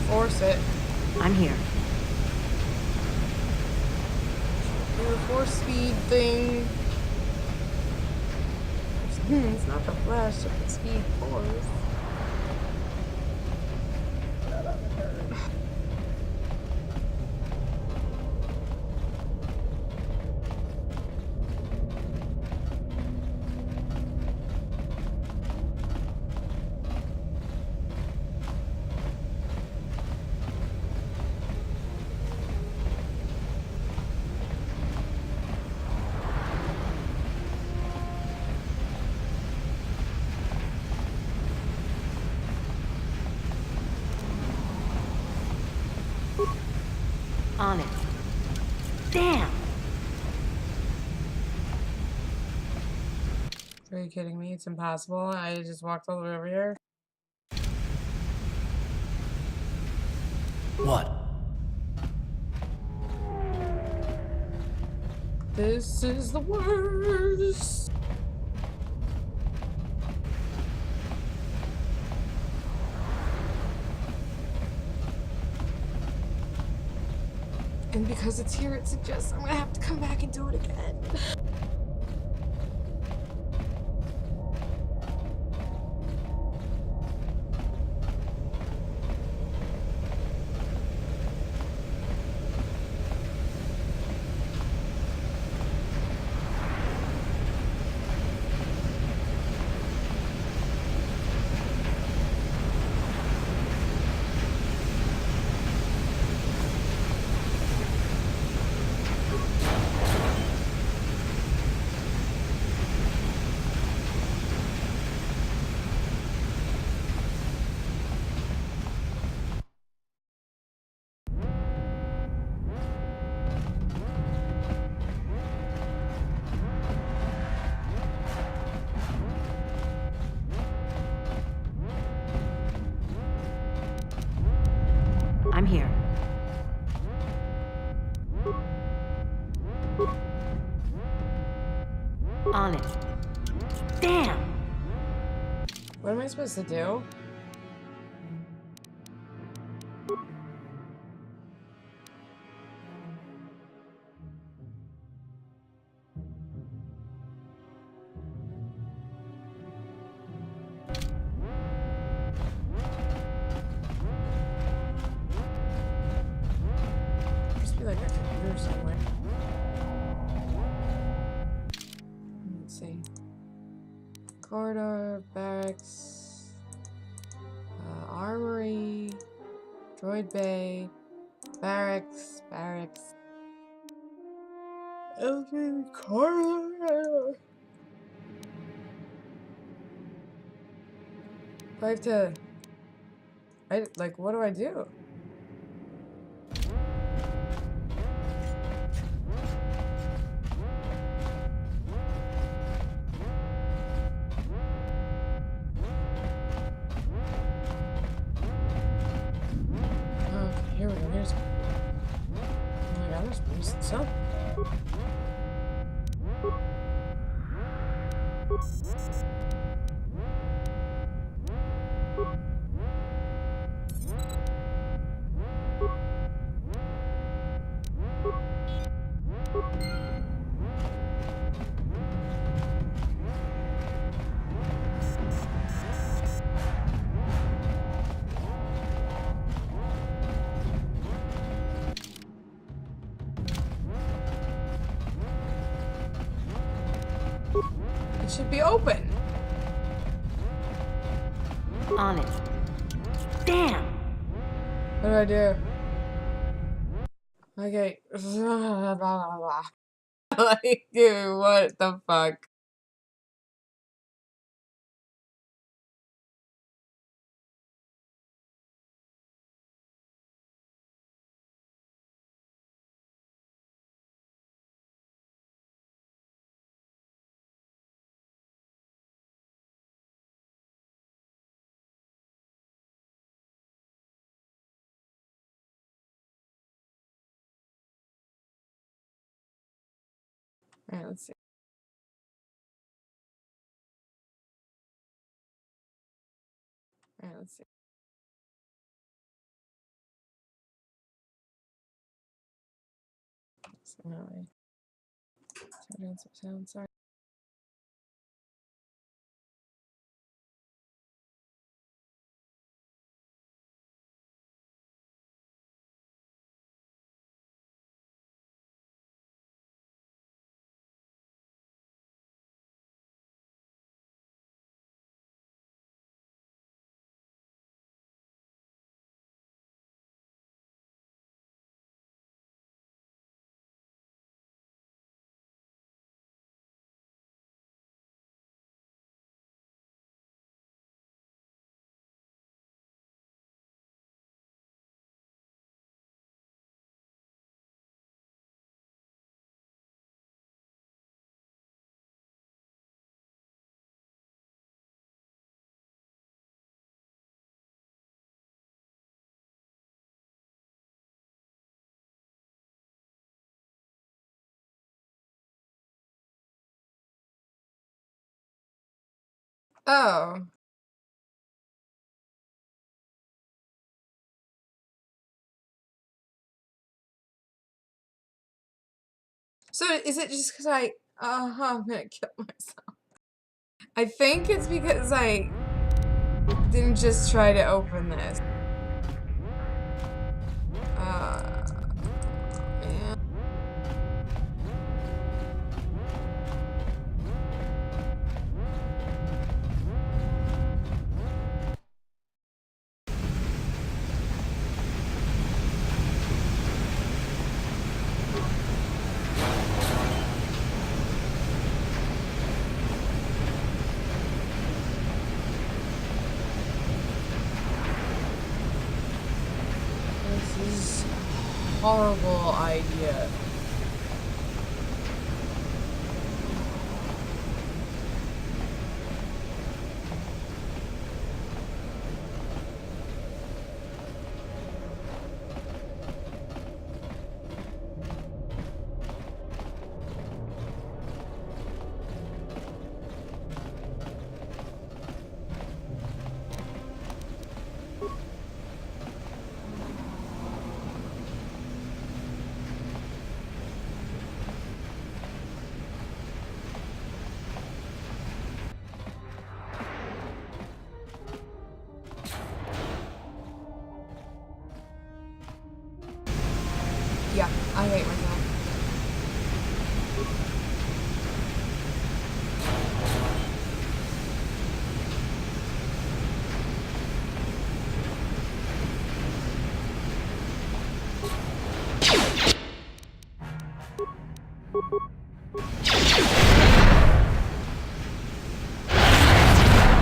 Force it. I'm here. Do a force speed thing. It's not the flash, it's the speed force. you kidding me? It's impossible. I just walked all the way over here. What? This is the worst. And because it's here, it suggests I'm gonna have to come back and do it again. I'm here. On it. Damn! What am I supposed to do? Must be like a computer somewhere. Let's see. Corridor, barracks, armory, droid bay, barracks, elevator, corridor. I have to. What do I do? Okay, here we go. Here's. Oh my god, there's missing something. It should be open. On it. Damn! What do I do? Okay. Like, dude, what the fuck? Alright, let's see. Alright, let's see. So now I turn down some sound. Sorry. Oh. So is it just because I'm gonna kill myself. I think it's because I didn't just try to open this. Man. This is a horrible idea. Yeah, I hate myself.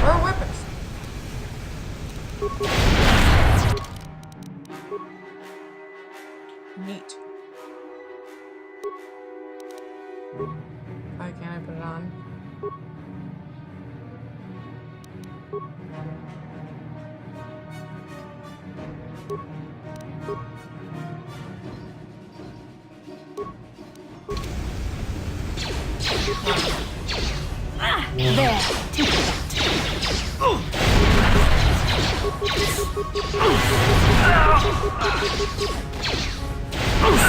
Where are weapons? Neat. Why can't I put it on? There. Take that.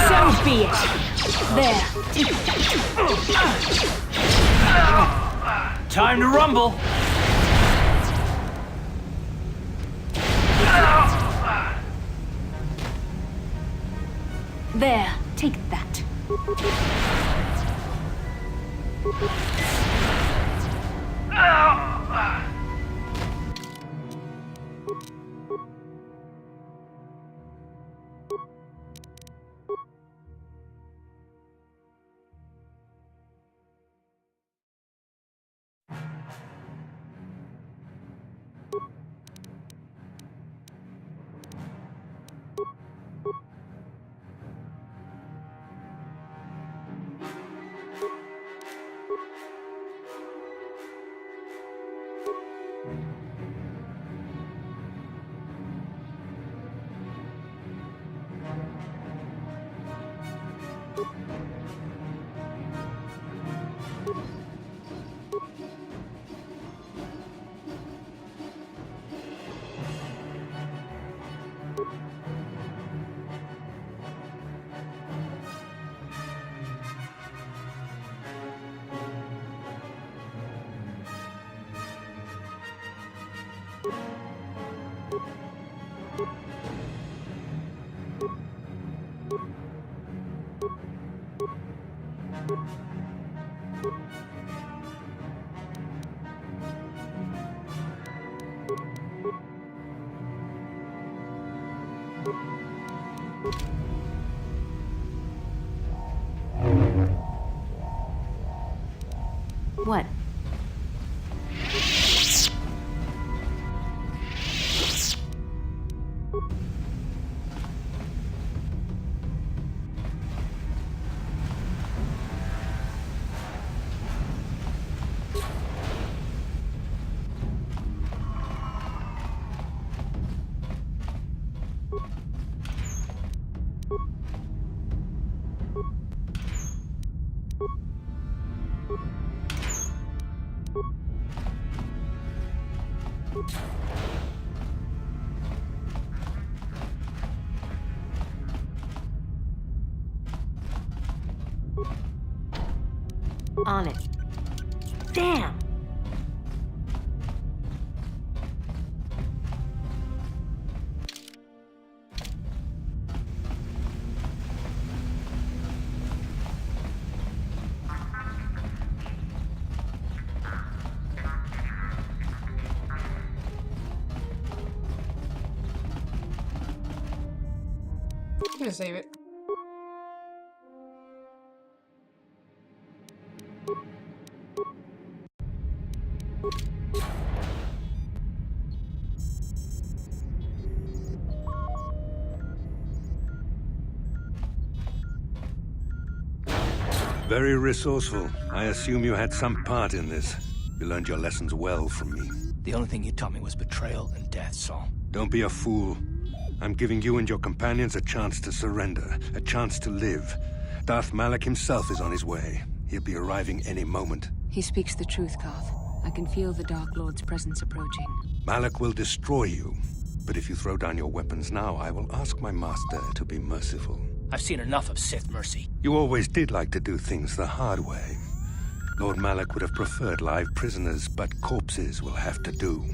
So be it. There. Take that. Time to rumble. There. Take that. What? On it. Damn! I'm gonna save it. Very resourceful. I assume you had some part in this. You learned your lessons well from me. The only thing you taught me was betrayal and death, Saul. Don't be a fool. I'm giving you and your companions a chance to surrender, a chance to live. Darth Malak himself is on his way. He'll be arriving any moment. He speaks the truth, Carth. I can feel the Dark Lord's presence approaching. Malak will destroy you. But if you throw down your weapons now, I will ask my master to be merciful. I've seen enough of Sith mercy. You always did like to do things the hard way. Lord Malak would have preferred live prisoners, but corpses will have to do.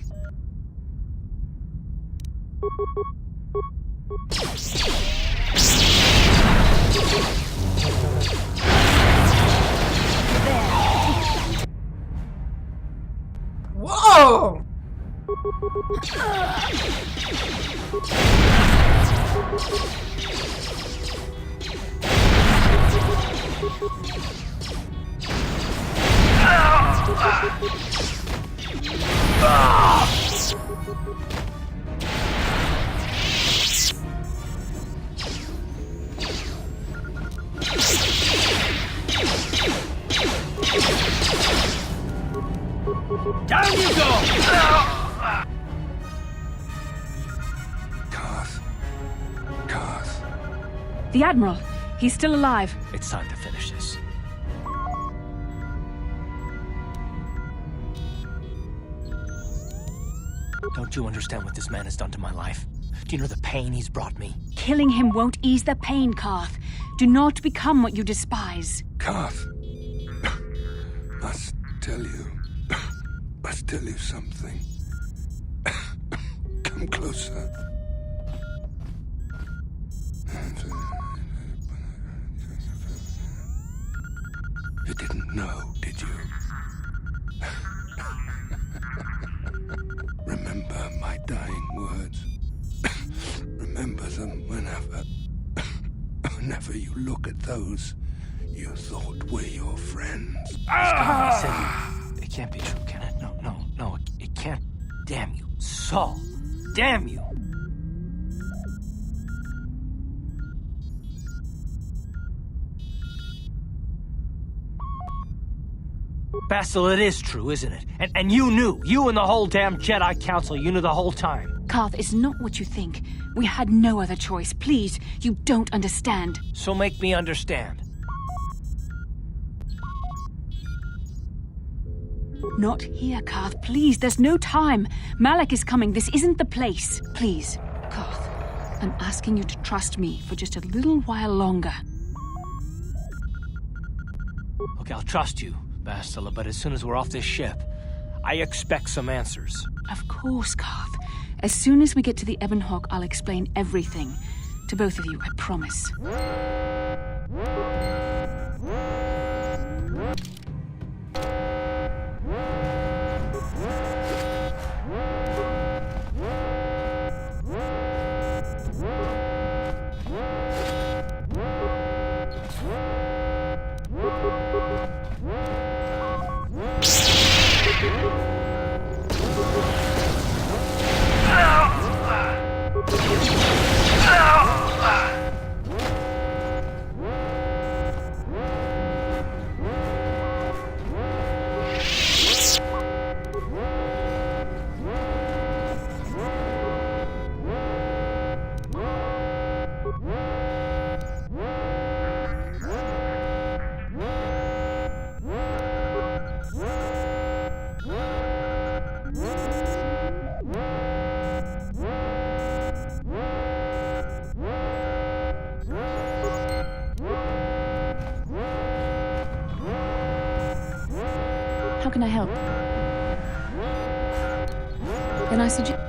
Whoa! Down you go! Carth. The Admiral! He's still alive. It's time to finish this. Don't you understand what this man has done to my life? Do you know the pain he's brought me? Killing him won't ease the pain, Carth. Do not become what you despise. Carth. Must tell you something. Come closer. You didn't know, did you? Remember my dying words. Remember them whenever you look at those you thought were your friends. It can't be true, can it? No, it can't. Damn you, Saul. Damn you. Bastille, it is true, isn't it? And you knew. You and the whole damn Jedi Council, you knew the whole time. Carth, it's not what you think. We had no other choice. Please, you don't understand. So make me understand. Not here, Carth. Please, there's no time. Malak is coming. This isn't the place. Please, Carth, I'm asking you to trust me for just a little while longer. Okay, I'll trust you, Bastille, but as soon as we're off this ship, I expect some answers. Of course, Carth. As soon as we get to the Evenoh, I'll explain everything. To both of you, I promise. How can I help? Then I suggest...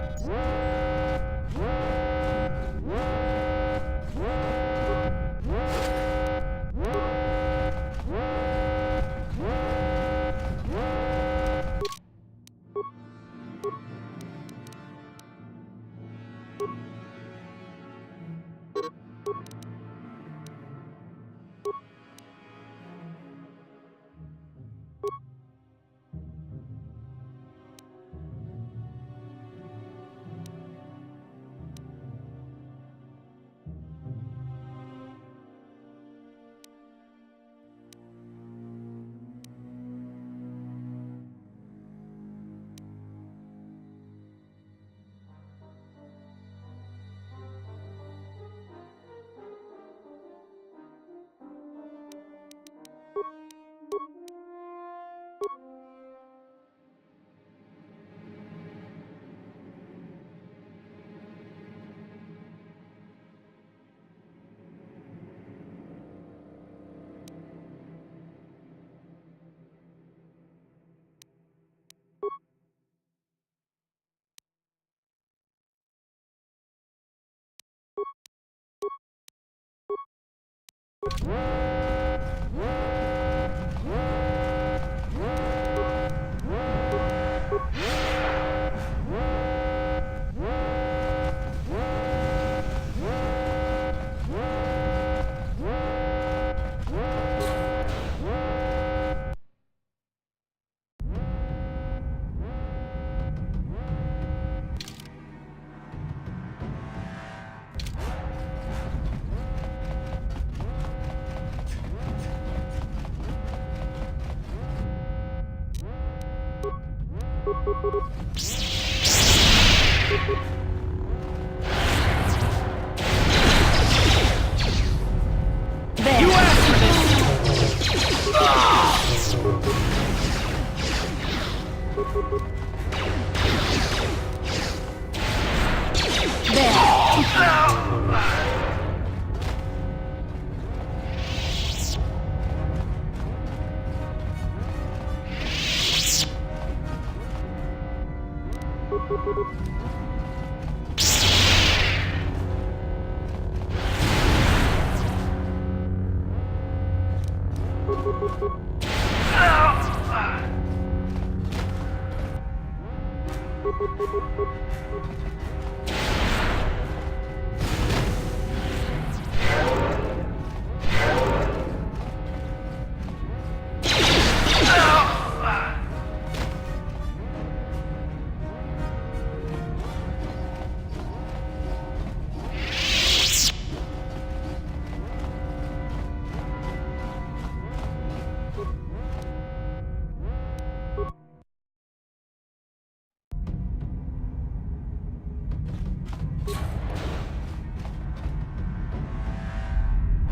You asked for this!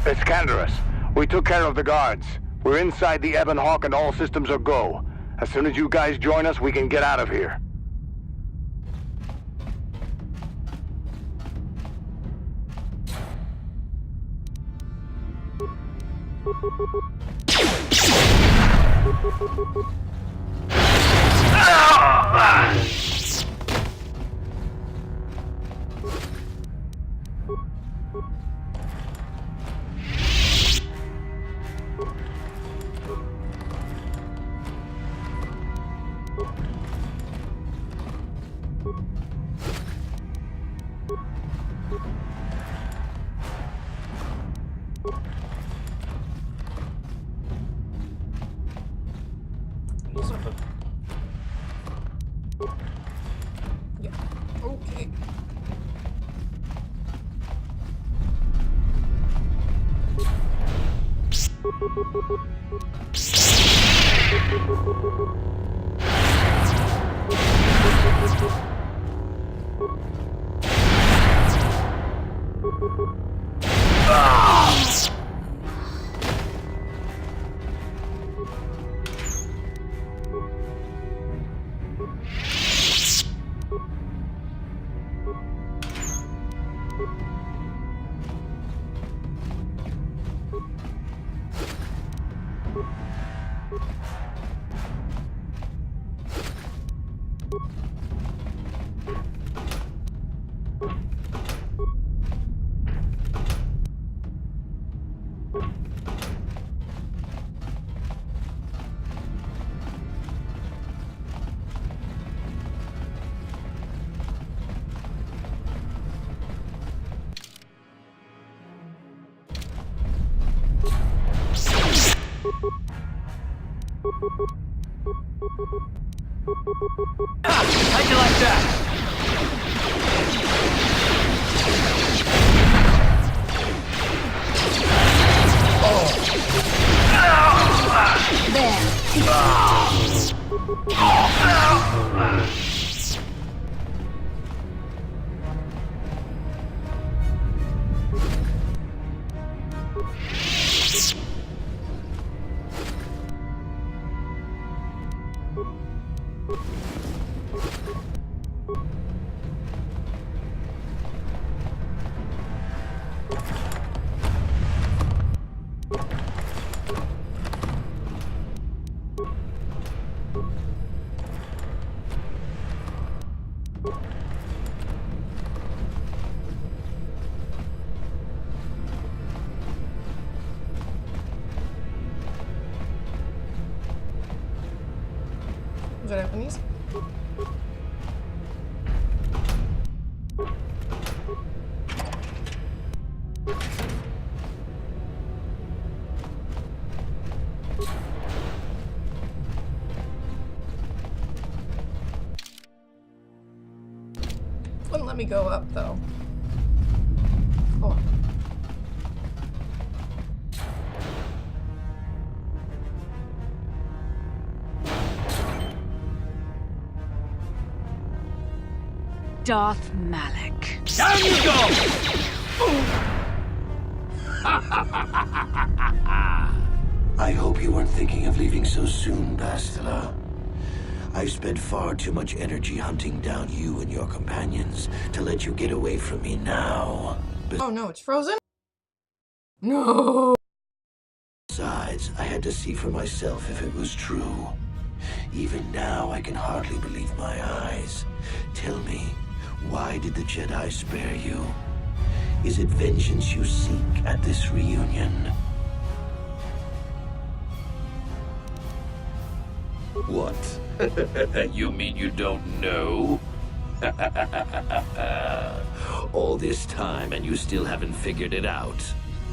It's Canderous. We took care of the guards. We're inside the Evenoh and all systems are go. As soon as you guys join us, we can get out of here. Yeah. Okay. How'd you like that? Is that Japanese? Wouldn't let me go up though. Oh. Darth Malak. Down you go! I hope you weren't thinking of leaving so soon, Bastila. I've spent far too much energy hunting down you and your companions to let you get away from me now. Oh no, it's frozen? No! Besides, I had to see for myself if it was true. Even now, I can hardly believe my eyes. Tell me, why did the Jedi spare you? Is it vengeance you seek at this reunion? What? You mean you don't know? All this time and you still haven't figured it out?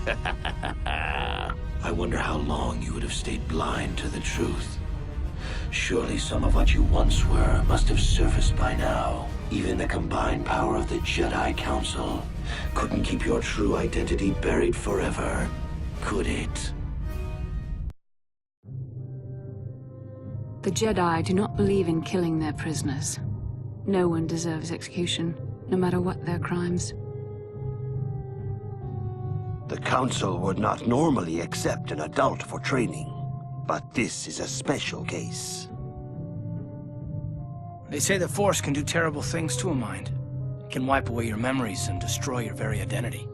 I wonder how long you would have stayed blind to the truth. Surely some of what you once were must have surfaced by now. Even the combined power of the Jedi Council couldn't keep your true identity buried forever, could it? The Jedi do not believe in killing their prisoners. No one deserves execution, no matter what their crimes. The Council would not normally accept an adult for training, but this is a special case. They say the Force can do terrible things to a mind. It can wipe away your memories and destroy your very identity.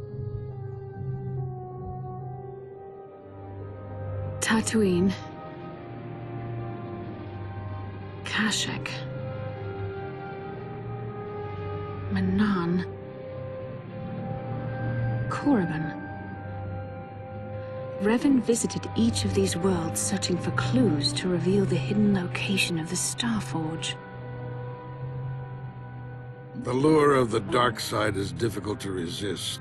Tatooine. Kashyyyk. Manan. Korriban. Revan visited each of these worlds searching for clues to reveal the hidden location of the Starforge. The lure of the dark side is difficult to resist.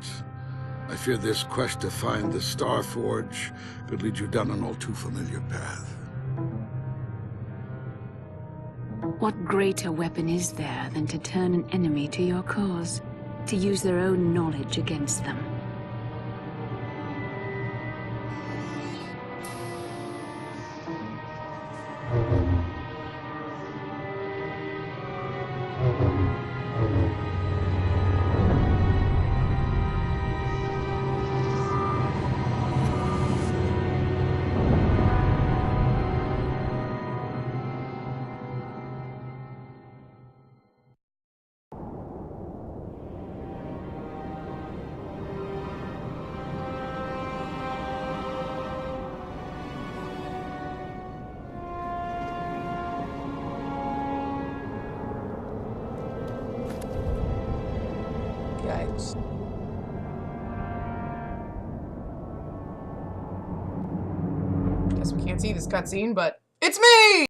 I fear this quest to find the Starforge could lead you down an all too familiar path. What greater weapon is there than to turn an enemy to your cause? To use their own knowledge against them? Yikes. Guess we can't see this cutscene, but it's me!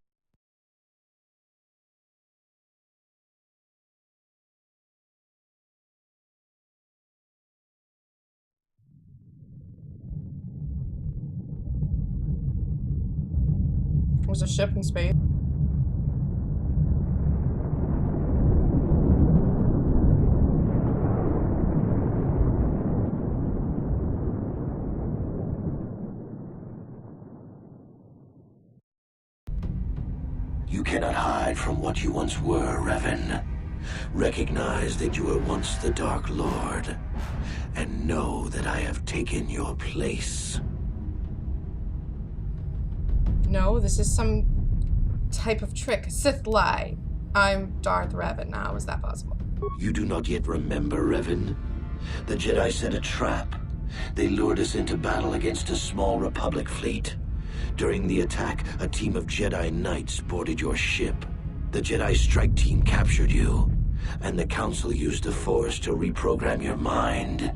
There's a ship in space. You cannot hide from what you once were, Revan. Recognize that you were once the Dark Lord, and know that I have taken your place. No, this is some type of trick. A Sith lie. I'm Darth Revan. How is that possible? You do not yet remember, Revan? The Jedi set a trap. They lured us into battle against a small Republic fleet. During the attack, a team of Jedi Knights boarded your ship. The Jedi strike team captured you, and the Council used the Force to reprogram your mind.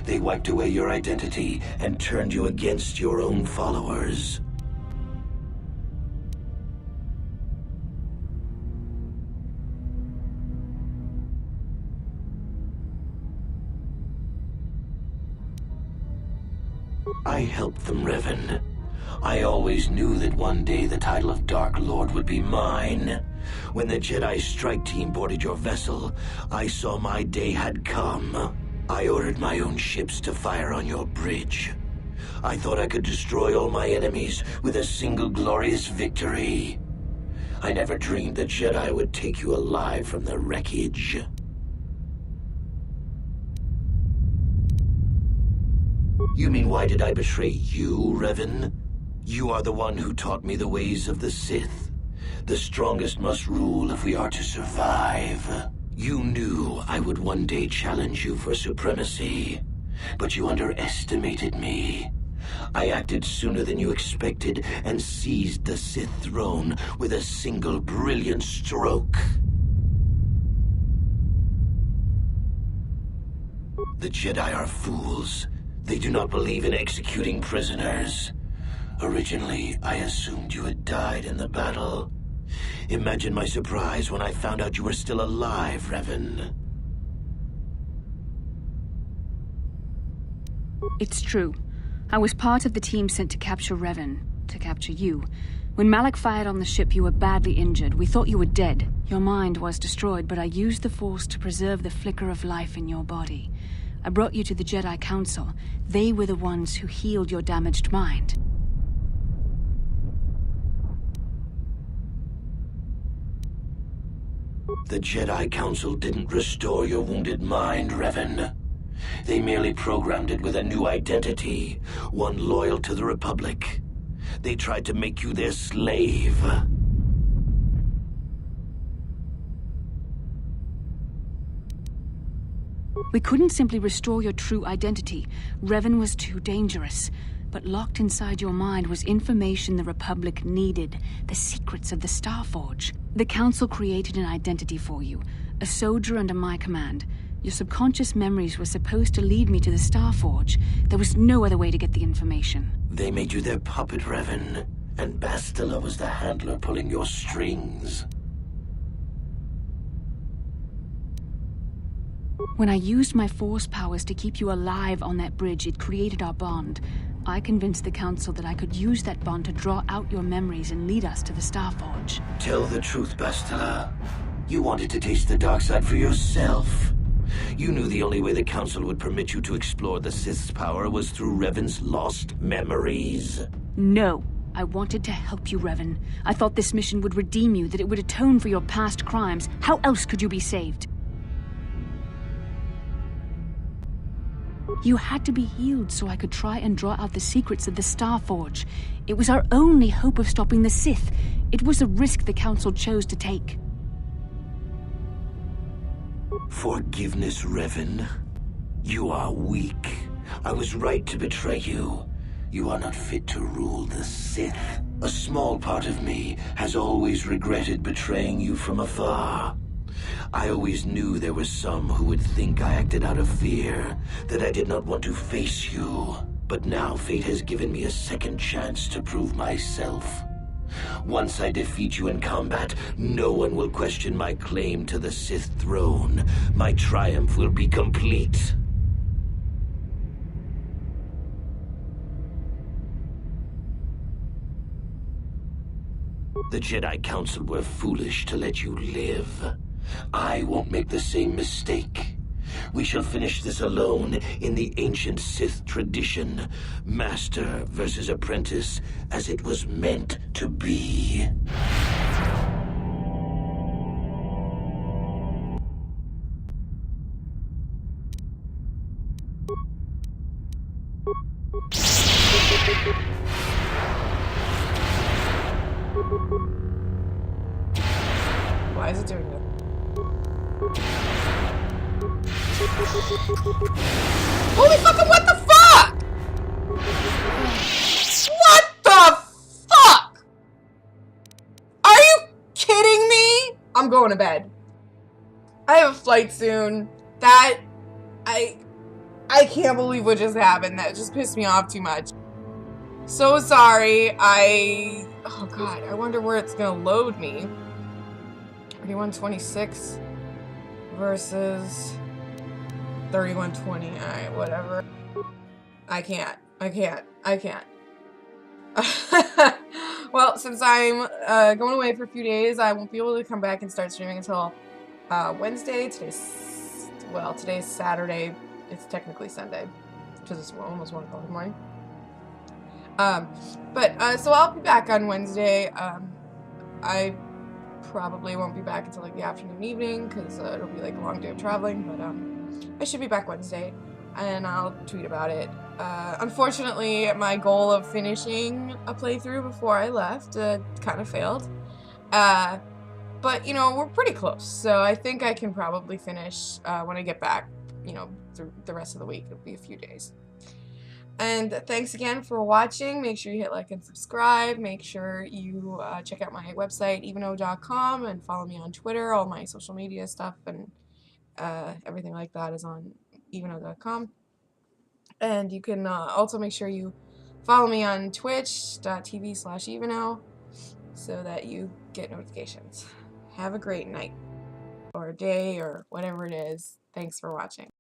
They wiped away your identity and turned you against your own followers. I helped them, Revan. I always knew that one day the title of Dark Lord would be mine. When the Jedi strike team boarded your vessel, I saw my day had come. I ordered my own ships to fire on your bridge. I thought I could destroy all my enemies with a single glorious victory. I never dreamed the Jedi would take you alive from the wreckage. You mean, why did I betray you, Revan? You are the one who taught me the ways of the Sith. The strongest must rule if we are to survive. You knew I would one day challenge you for supremacy, but you underestimated me. I acted sooner than you expected and seized the Sith throne with a single brilliant stroke. The Jedi are fools. They do not believe in executing prisoners. Originally, I assumed you had died in the battle. Imagine my surprise when I found out you were still alive, Revan. It's true. I was part of the team sent to capture Revan, to capture you. When Malak fired on the ship, you were badly injured. We thought you were dead. Your mind was destroyed, but I used the Force to preserve the flicker of life in your body. I brought you to the Jedi Council. They were the ones who healed your damaged mind. The Jedi Council didn't restore your wounded mind, Revan. They merely programmed it with a new identity, one loyal to the Republic. They tried to make you their slave. We couldn't simply restore your true identity. Revan was too dangerous. But locked inside your mind was information the Republic needed, the secrets of the Starforge. The Council created an identity for you, a soldier under my command. Your subconscious memories were supposed to lead me to the Starforge. There was no other way to get the information. They made you their puppet, Revan, and Bastila was the handler pulling your strings. When I used my Force powers to keep you alive on that bridge, it created our bond. I convinced the Council that I could use that bond to draw out your memories and lead us to the Starforge. Tell the truth, Bastila. You wanted to taste the dark side for yourself. You knew the only way the Council would permit you to explore the Sith's power was through Revan's lost memories. No. I wanted to help you, Revan. I thought this mission would redeem you, that it would atone for your past crimes. How else could you be saved? You had to be healed so I could try and draw out the secrets of the Starforge. It was our only hope of stopping the Sith. It was a risk the Council chose to take. Forgiveness, Revan. You are weak. I was right to betray you. You are not fit to rule the Sith. A small part of me has always regretted betraying you from afar. I always knew there were some who would think I acted out of fear, that I did not want to face you. But now fate has given me a second chance to prove myself. Once I defeat you in combat, no one will question my claim to the Sith throne. My triumph will be complete. The Jedi Council were foolish to let you live. I won't make the same mistake. We shall finish this alone in the ancient Sith tradition. Master versus apprentice, as it was meant to be. Why is it doing that? Holy fucking what the fuck? What the fuck? Are you kidding me? I'm going to bed. I have a flight soon. That I can't believe what just happened. That just pissed me off too much. So sorry. Oh god, I wonder where it's gonna load me. 3126 versus 3120. Alright, whatever. I can't. Well, since I'm going away for a few days, I won't be able to come back and start streaming until Wednesday. Today's Saturday. It's technically Sunday, because it's almost 1 o'clock in the morning. So I'll be back on Wednesday. I probably won't be back until like the afternoon, evening, because it'll be like a long day of traveling, but I should be back Wednesday, and I'll tweet about it. Unfortunately, my goal of finishing a playthrough before I left kind of failed. But, you know, we're pretty close, so I think I can probably finish when I get back, you know, through the rest of the week. It'll be a few days. And thanks again for watching. Make sure you hit like and subscribe. Make sure you check out my website, Evenoh.com, and follow me on Twitter. All my social media stuff and everything like that is on Evenoh.com. And you can also make sure you follow me on twitch.tv/Evenoh so that you get notifications. Have a great night or day or whatever it is. Thanks for watching.